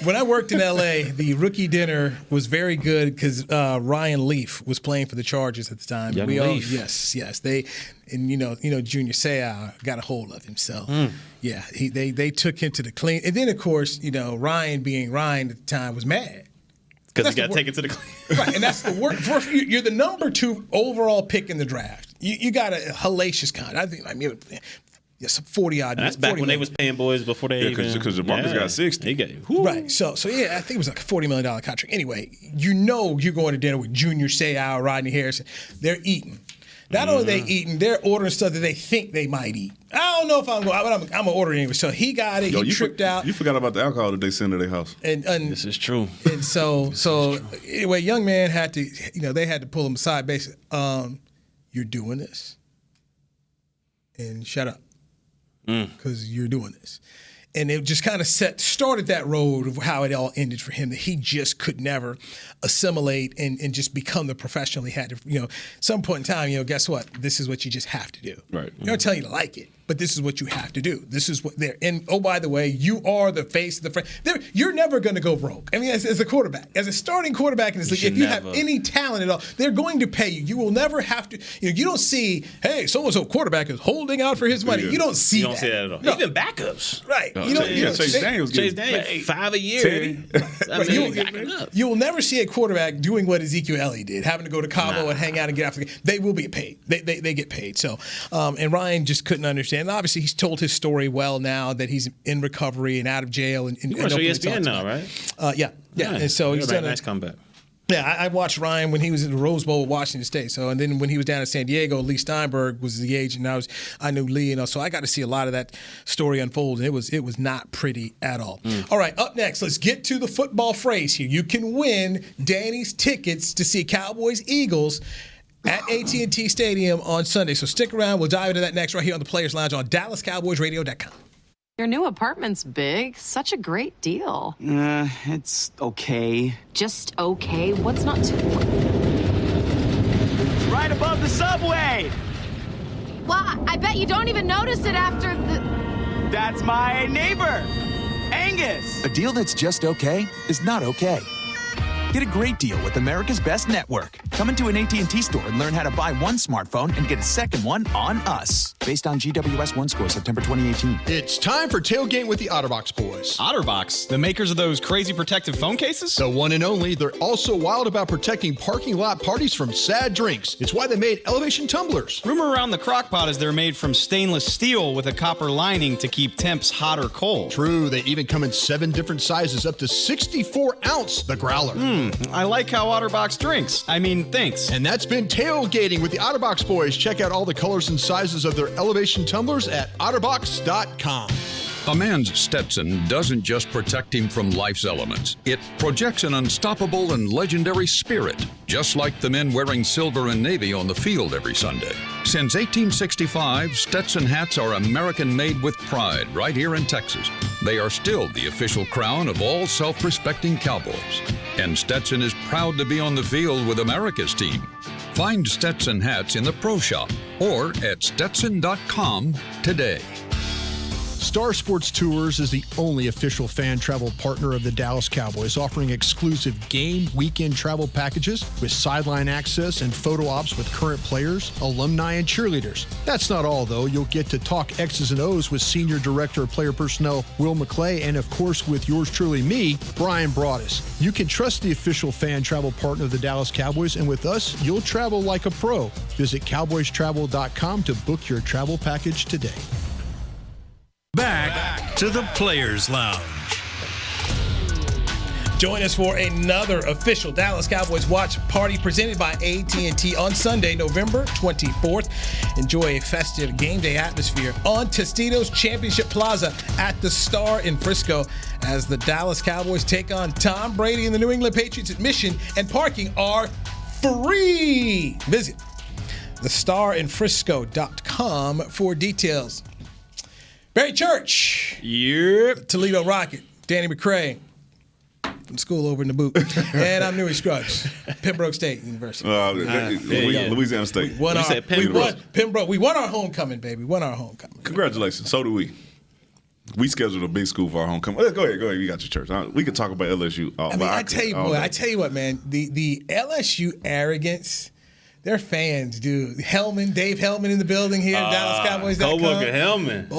When I worked in L.A., the rookie dinner was very good because Ryan Leaf was playing for the Chargers at the time. Leaf. Yes. Junior Seau got a hold of him. So yeah, they took him to the clean. And then of course, Ryan being Ryan at the time was mad. Because he got taken to the clean. Right, and that's the work. You're the number 2 overall pick in the draft. You got a hellacious contract. I think, some 40-odd. That's back when they was paying boys before they even. Because the Broncos got 60. Right. So yeah, I think it was like a $40 million contract. Anyway, you're going to dinner with Junior Seau, Rodney Harrison. They're eating. Not only are they eating, they're ordering stuff that they think they might eat. I don't know if I'm going, but I'm going to order it anyway. So he got it. He tripped out. You forgot about the alcohol that they sent to their house. And this is true. And so anyway, young man had to, they had to pull him aside basically. You're doing this. And shut up. Because you're doing this. And it just kind of started that road of how it all ended for him, that he just could never assimilate and just become the professional he had to. Some point in time, guess what? This is what you just have to do. Right. They don't tell you to like it, but this is what you have to do. This is what they're. And oh, by the way, you are the face of the front. You're never going to go broke. I mean, as a quarterback, as a starting quarterback in this league, if you have any talent at all, they're going to pay you. You will never have to. You don't see, hey, so-and-so quarterback is holding out for his money. You don't see that. You don't see that at all. No. Even backups. Right. Chase Daniels. Chase Daniels, 5 a year. You will never see a quarterback doing what Ezekiel Elliott did, having to go to Cowboy and hang out and get after the game. They will be paid. They get paid. So, and Ryan just couldn't understand. Obviously, he's told his story well now that he's in recovery and out of jail. And you watch ESPN now, right? Yeah. And so he's done a nice comeback. Yeah, I watched Ryan when he was in the Rose Bowl with Washington State. So, and then when he was down in San Diego, Lee Steinberg was the agent. And I knew Lee, so I got to see a lot of that story unfold. And it was not pretty at all. All right, up next, let's get to the football phrase here. You can win Danny's tickets to see Cowboys Eagles at AT&T Stadium on Sunday. So stick around. We'll dive into that next right here on the Players Lounge on DallasCowboysRadio.com. Your new apartment's big. Such a great deal. It's okay. Just okay? What's not to... Right above the subway! Well, I bet you don't even notice it after the... That's my neighbor, Angus. A deal that's just okay is not okay. Get a great deal with America's Best Network. Come into an AT&T store and learn how to buy one smartphone and get a second one on us. Based on GWS One score, September 2018. It's time for Tailgate with the OtterBox boys. OtterBox, the makers of those crazy protective phone cases? The one and only. They're also wild about protecting parking lot parties from sad drinks. It's why they made elevation tumblers. Rumor around the crockpot is they're made from stainless steel with a copper lining to keep temps hot or cold. True. They even come in 7 different sizes, up to 64 ounce, the growler. I like how OtterBox drinks. Thinks. And that's been Tailgating with the OtterBox boys. Check out all the colors and sizes of their elevation tumblers at otterbox.com. A man's Stetson doesn't just protect him from life's elements. It projects an unstoppable and legendary spirit, just like the men wearing silver and navy on the field every Sunday. Since 1865, Stetson hats are American-made with pride right here in Texas. They are still the official crown of all self-respecting Cowboys. And Stetson is proud to be on the field with America's team. Find Stetson hats in the Pro Shop or at Stetson.com today. Star Sports Tours is the only official fan travel partner of the Dallas Cowboys, offering exclusive game weekend travel packages with sideline access and photo ops with current players, alumni, and cheerleaders. That's not all, though. You'll get to talk X's and O's with Senior Director of Player Personnel Will McCray and, of course, with yours truly, me, Brian Broaddus. You can trust the official fan travel partner of the Dallas Cowboys, and with us, you'll travel like a pro. Visit cowboystravel.com to book your travel package today. Back to the Players Lounge. Join us for another official Dallas Cowboys watch party presented by AT&T on Sunday, November 24th. Enjoy a festive game day atmosphere on Tostitos Championship Plaza at the Star in Frisco as the Dallas Cowboys take on Tom Brady and the New England Patriots. Admission and parking are free. Visit thestarinfrisco.com for details. Barry Church. Yep. Toledo Rocket. Danny McCray. From school over in the boot. And I'm Newy Scruggs. Pembroke State University. Louisiana State. We won our homecoming, baby. Won our homecoming. Congratulations. So do we. We scheduled a big school for our homecoming. Go ahead. You got your church. We can talk about LSU. I tell you what, man. The LSU arrogance. They're fans, dude. Dave Hellman in the building here, DallasCowboys.com. Co-worker Hellman.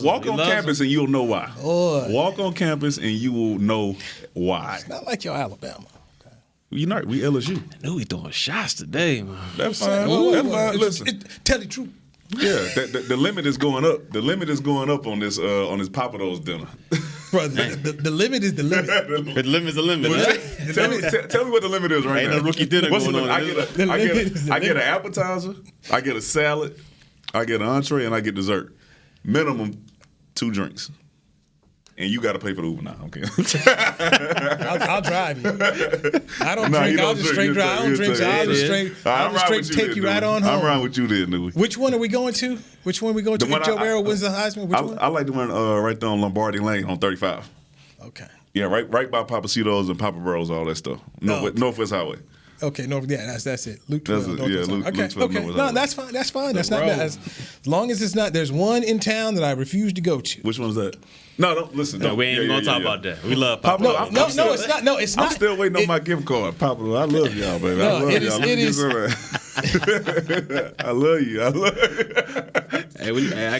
Walk on campus and you'll know why. Walk on campus and you will know why. It's not like your Alabama. Okay. We LSU. I knew he throwing shots today, man. That's fine. Listen. Tell the truth. Yeah, the limit is going up. The limit is going up on this Papa Do's dinner. Bro, the limit is the limit. The limit's the limit. Tell me what the limit is right now. Ain't no rookie dinner going on. I get an appetizer, I get a salad, I get an entree, and I get dessert. Minimum 2 drinks. And you got to pay for the Uber now. Okay. I'll drive you. I don't drink. I'll just straight drive. I don't drink. So I'll just straight take you right on home. I'm around with you there, Newy. Which one are we going to? If Joe Burrow wins the Heisman, which one? I like the one right there on Lombardi Lane on 35. Okay. Yeah, right by Papacito's and Papa Burrow's, all that stuff. Northwest Highway. Okay, that's it. Luke 12. Luke 12. Okay. No, that's fine. That's fine. That's not bad. As long as it's not. There's one in town that I refuse to go to. Which one's that? No, don't listen. No, we ain't gonna talk about that. We love Papa. No, it's not. No, it's not. I'm still waiting on my gift card, Papa. I love y'all, baby. I love y'all. It is. I love you. Hey, I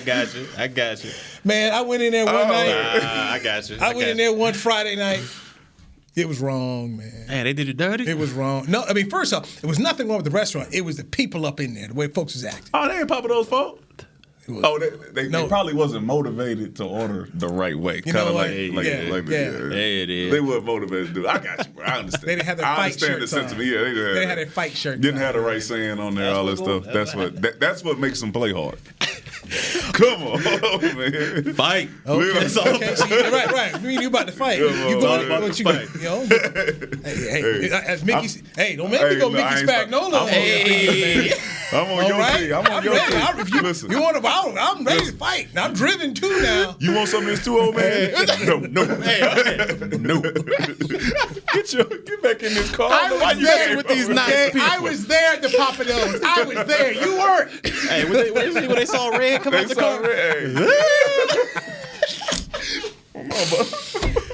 got you. Man, I went in there one night. I got you. I went in there one Friday night. It was wrong, man. Hey, they did you dirty? It was wrong. No, I mean, first off, there was nothing wrong with the restaurant. It was the people up in there, the way folks was acting. Oh, they ain't Papa Do's fault? They probably wasn't motivated to order the right way. Kind of like it is. They weren't motivated to do it. I got you, bro. I understand. They didn't have their fight shirts on. Yeah, they had their fight shirts Didn't have the right saying on there, all that stuff. That's what makes them play hard. Come on, man. Fight. Okay. So right. You about to fight. You about to fight. Hey, as Mickey. Hey, don't make me go Mickey Spagnola. Hey. I'm on your team. I'm on your team. Listen. You want to? I'm ready to fight. I'm driven too now. You want some of this too, old man? No. No. Get back in this car. Why you messing with these nice people? I was there at the Papa Do's. I was there. You weren't. Hey, when they saw red come out the car.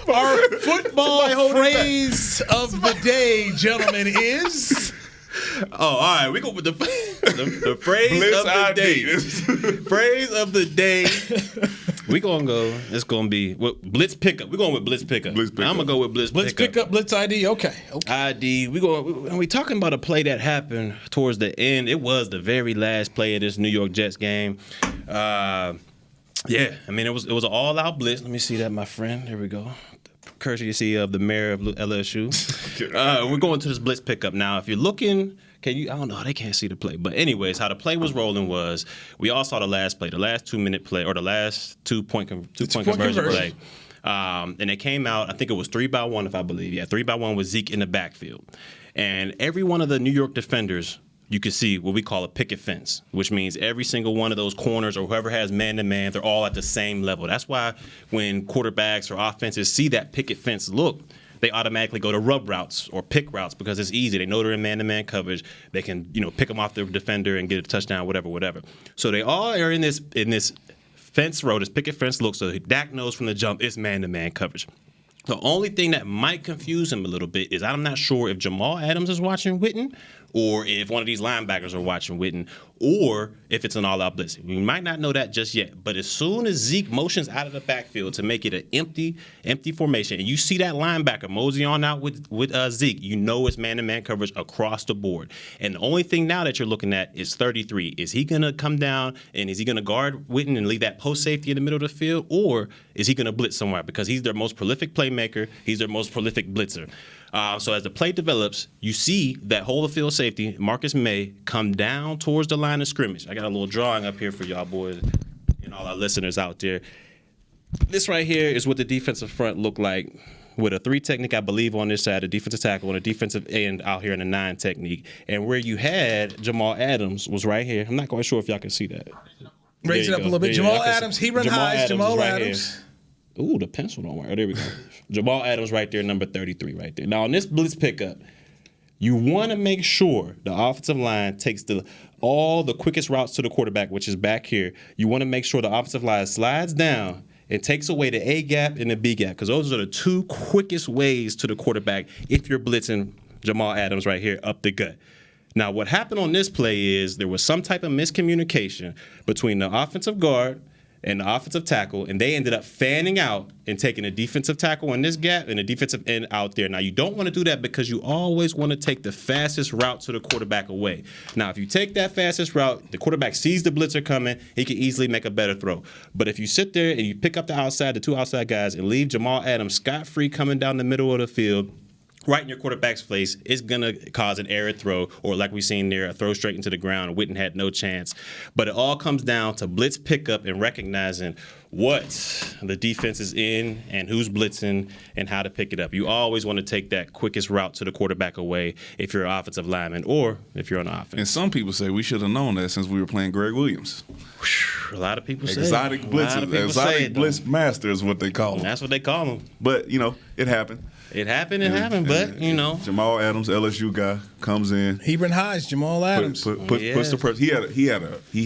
All Our football phrase of the day, gentlemen, is... Oh, all right. We go with the phrase Blitz of the ID. day. Phrase of the day. We gonna go. It's gonna be blitz pickup. We're going with blitz pickup. I'm gonna go with blitz pickup. Blitz ID. Okay. ID. We talking about a play that happened towards the end. It was the very last play of this New York Jets game. Yeah. I mean, it was an all out blitz. Let me see that, my friend. There we go. Courtesy of the mayor of LSU. We're going to this blitz pickup now. If you're looking, I don't know, they can't see the play. But anyways, how the play was rolling was we all saw the last play, the last 2-minute play, or the last two-point conversion play. And it came out, I think it was 3-by-1, if I believe. Yeah, 3-by-1 with Zeke in the backfield. And every one of the New York defenders, you can see what we call a picket fence, which means every single one of those corners or whoever has man-to-man, they're all at the same level. That's why when quarterbacks or offenses see that picket fence look, they automatically go to rub routes or pick routes because it's easy. They know they're in man-to-man coverage. They can, pick them off the defender and get a touchdown, whatever. So they all are in this fence row, this picket fence look, so Dak knows from the jump it's man-to-man coverage. The only thing that might confuse him a little bit is I'm not sure if Jamal Adams is watching Witten or if one of these linebackers are watching Witten or if it's an all-out blitz. We might not know that just yet, but as soon as Zeke motions out of the backfield to make it an empty formation, and you see that linebacker mosey on out with Zeke, you know it's man-to-man coverage across the board. And the only thing now that you're looking at is 33. Is he going to come down and is he going to guard Witten and leave that post safety in the middle of the field, or is he going to blitz somewhere? Because he's their most prolific playmaker. He's their most prolific blitzer. So as the play develops, you see that whole of field safety, Marcus May, come down towards the line of scrimmage. I got a little drawing up here for y'all boys and all our listeners out there. This right here is what the defensive front looked like with a 3 technique, I believe, on this side, a defensive tackle, and a defensive end out here in a 9 technique. And where you had Jamal Adams was right here. I'm not quite sure if y'all can see that. Raise it up a little bit. Jamal Adams, he run highs. Jamal Adams. Ooh, the pencil don't work. Oh, there we go. Jamal Adams right there, number 33 right there. Now, on this blitz pickup, you want to make sure the offensive line takes all the quickest routes to the quarterback, which is back here. You want to make sure the offensive line slides down and takes away the A gap and the B gap, because those are the 2 quickest ways to the quarterback if you're blitzing Jamal Adams right here up the gut. Now, what happened on this play is there was some type of miscommunication between the offensive guard and the offensive tackle, and they ended up fanning out and taking a defensive tackle in this gap and a defensive end out there. Now, you don't want to do that because you always want to take the fastest route to the quarterback away. Now, if you take that fastest route, the quarterback sees the blitzer coming, he can easily make a better throw. But if you sit there and you pick up the 2 outside guys, and leave Jamal Adams scot-free coming down the middle of the field, right in your quarterback's face, it's going to cause an error throw, or like we've seen there, a throw straight into the ground. Witten had no chance. But it all comes down to blitz pickup and recognizing what the defense is in and who's blitzing and how to pick it up. You always want to take that quickest route to the quarterback away if you're an offensive lineman or if you're on offense. And some people say we should have known that since we were playing Greg Williams. A lot of people say exotic blitzers. Exotic blitz master is what they call them. That's what they call them. But, it happened. It happened, but, Jamal Adams, LSU guy, comes in. Hebron Highs, Jamal Adams. Puts the press. He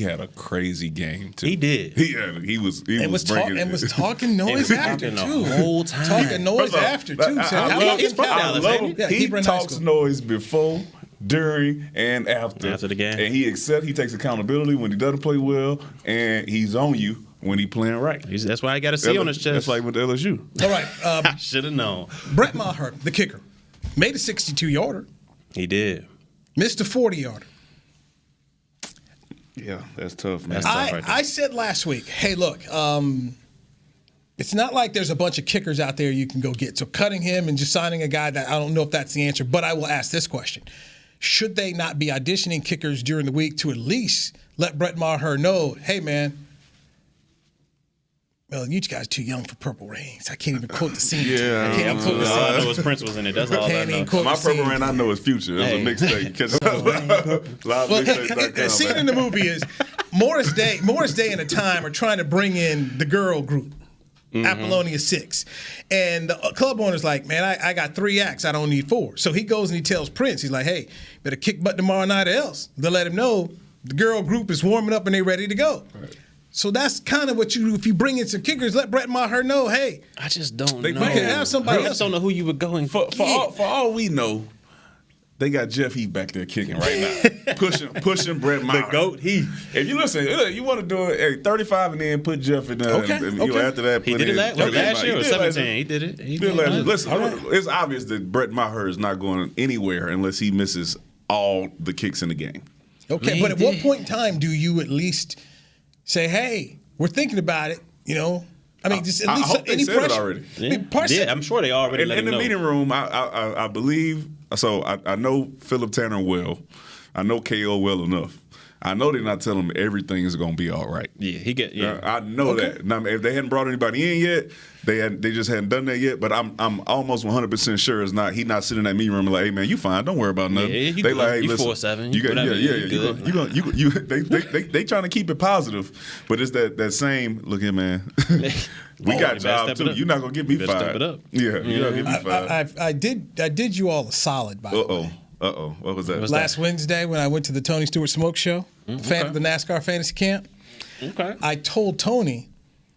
had a crazy game, too. He did. He was talking noise after, too. The whole time. Talking noise after, too. I love him. He talks noise before, during, and after the game. And he takes accountability when he doesn't play well, and he's on you when he's playing right. That's why I got a C on his chest. That's like with LSU. All right. I should have known. Brett Maher, the kicker, made a 62-yarder. He did. Missed a 40-yarder. Yeah, that's tough, man. I said last week, hey, look, it's not like there's a bunch of kickers out there you can go get. So cutting him and just signing a guy, that I don't know if that's the answer, but I will ask this question. Should they not be auditioning kickers during the week to at least let Brett Maher know, hey, man, well, you guys are too young for Purple Rains. I can't even quote the scene. Yeah. I can't quote the scene. All I know is Prince was in it. That's all I know. My Purple Rain, I know is Future. It was a mixtape. The scene in the movie is Morris Day and the Time are trying to bring in the girl group, Apollonia 6. And the club owner's like, man, I got 3 acts. I don't need 4. So he goes and he tells Prince, he's like, hey, better kick butt tomorrow night or else. They'll let him know the girl group is warming up and they're ready to go. Right. So that's kind of what you do. If you bring in some kickers, let Brett Maher know, hey. I just don't know. You can have somebody I just don't know who you were going for all we know, they got Jeff Heath back there kicking right now. pushing Brett Maher. The GOAT Heath. If you listen, you want to do it 35 and then put Jeff in there. Okay. After that, He did it last year or 17. He did it. Listen, it's obvious that Brett Maher is not going anywhere unless he misses all the kicks in the game. Okay, but at what point in time do you at least say, hey, we're thinking about it, you know? I mean, just at least I hope any they said pressure. it already. Yeah, I'm sure they already let in the him know. meeting room, I believe, so I know Philip Tanner well. I know KO well enough. I know they're not telling him everything is going to be all right. Yeah, I know that. Now, if they hadn't brought anybody in yet, they just hadn't done that yet. But I'm almost 100% sure he's not sitting in that meeting room and like, hey man, you fine, don't worry about nothing. Yeah, they like, hey, you listen, 4'7", you got, good. They trying to keep it positive, but it's that same look here, man. We got job too. You're not gonna get me fired. Step it up. Yeah, you're not gonna get me fired. I did you all a solid, by the way. What was that? Last Wednesday when I went to the Tony Stewart Smoke Show, the NASCAR Fantasy Camp, I told Tony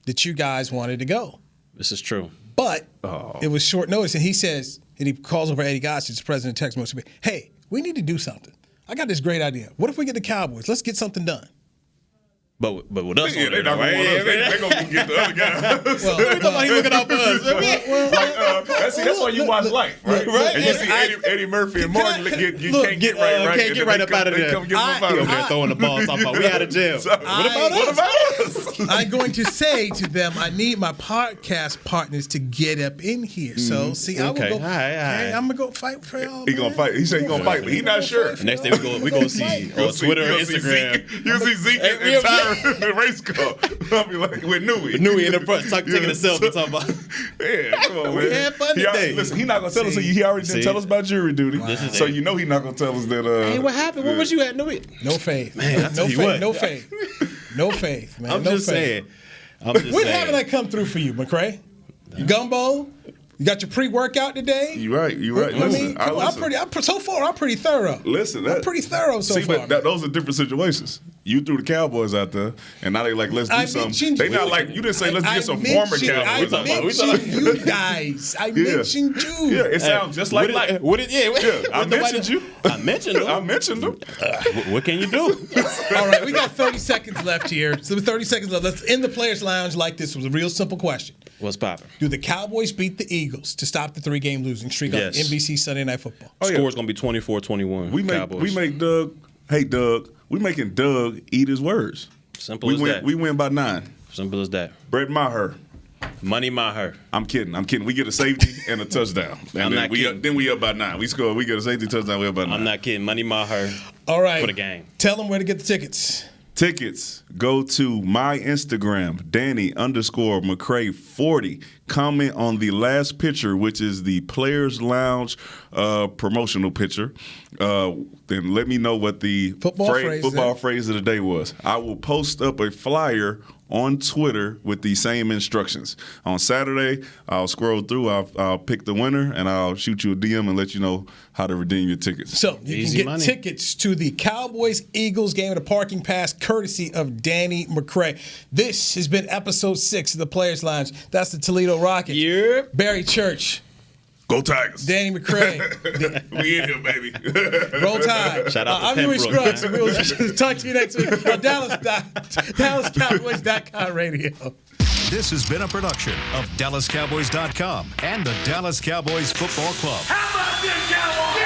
that you guys wanted to go. This is true. But it was short notice, and he says, and he calls over Eddie Gossage, the president of Texas Motor, hey, we need to do something. I got this great idea. What if we get the Cowboys? Let's get something done. But with us, they're not going to they're going to get the other guy. He's looking out for us. That's why you watch Life, right? And you see Eddie Murphy and Martin can't get right up out of there. Come get up out of there. Throwing the ball, talking about we out of jail. What about us? I'm going to say to them, I need my podcast partners to get up in here. So, see, I will go. Hey, I'm going to go fight for y'all. He going to fight. He said he's going to fight, but he's not sure. Next day we go see on Twitter or Instagram. You'll see Zeke and Tyron in the race car. I'll be like, with Newy in the front, taking a selfie, talking about. Yeah, come on, man. We had fun today. Listen, he's not going to tell us. He already didn't tell us about jury duty. So you know he's not going to tell us that. Hey, what happened? What was you at Newy? No faith. Man, no faith, man. I'm just saying. What haven't I come through for you, McCray? Gumbo? You got your pre-workout today? You're right. Listen, I'm pretty thorough. Listen, I'm pretty thorough so far. But those are different situations. You threw the Cowboys out there, and now they like, let's do something. They not like, you didn't say, let's get some former Cowboys. I mentioned you guys. I mentioned you. Yeah, it sounds just like Life. I mentioned you. I mentioned them. What can you do? All right, we got 30 seconds left here. So 30 seconds left. Let's end the Players Lounge like this. It was a real simple question. What's poppin'? Do the Cowboys beat the Eagles to stop the 3-game losing streak on NBC Sunday Night Football? Score's going to be 24-21. We make Doug. Hey, Doug. We making Doug eat his words. Simple as that. We win by 9. Simple as that. Brett Maher. Money Maher. I'm kidding. We get a safety and a touchdown. And then we up by 9. We score. We get a safety touchdown. We up by 9. I'm not kidding. Money Maher. All right. For the game. Tell them where to get the tickets. Tickets, go to my Instagram, Danny_McCray40. Comment on the last picture, which is the Players Lounge promotional picture. Then let me know what the football phrase of the day was. I will post up a flyer on Twitter with the same instructions. On Saturday, I'll scroll through, I'll pick the winner, and I'll shoot you a DM and let you know how to redeem your tickets. So you can get tickets to the Cowboys-Eagles game at a parking pass courtesy of Danny McCray. This has been episode 6 of the Players Lounge. That's the Toledo Rocket. Yep. Barry Church. Go Tigers. Danny McCray. We in here, baby. Roll Tide. Shout out to I'm Newy Scruggs, and we'll talk to you next week on DallasCowboys.com radio. This has been a production of DallasCowboys.com and the Dallas Cowboys Football Club. How about this, Cowboys?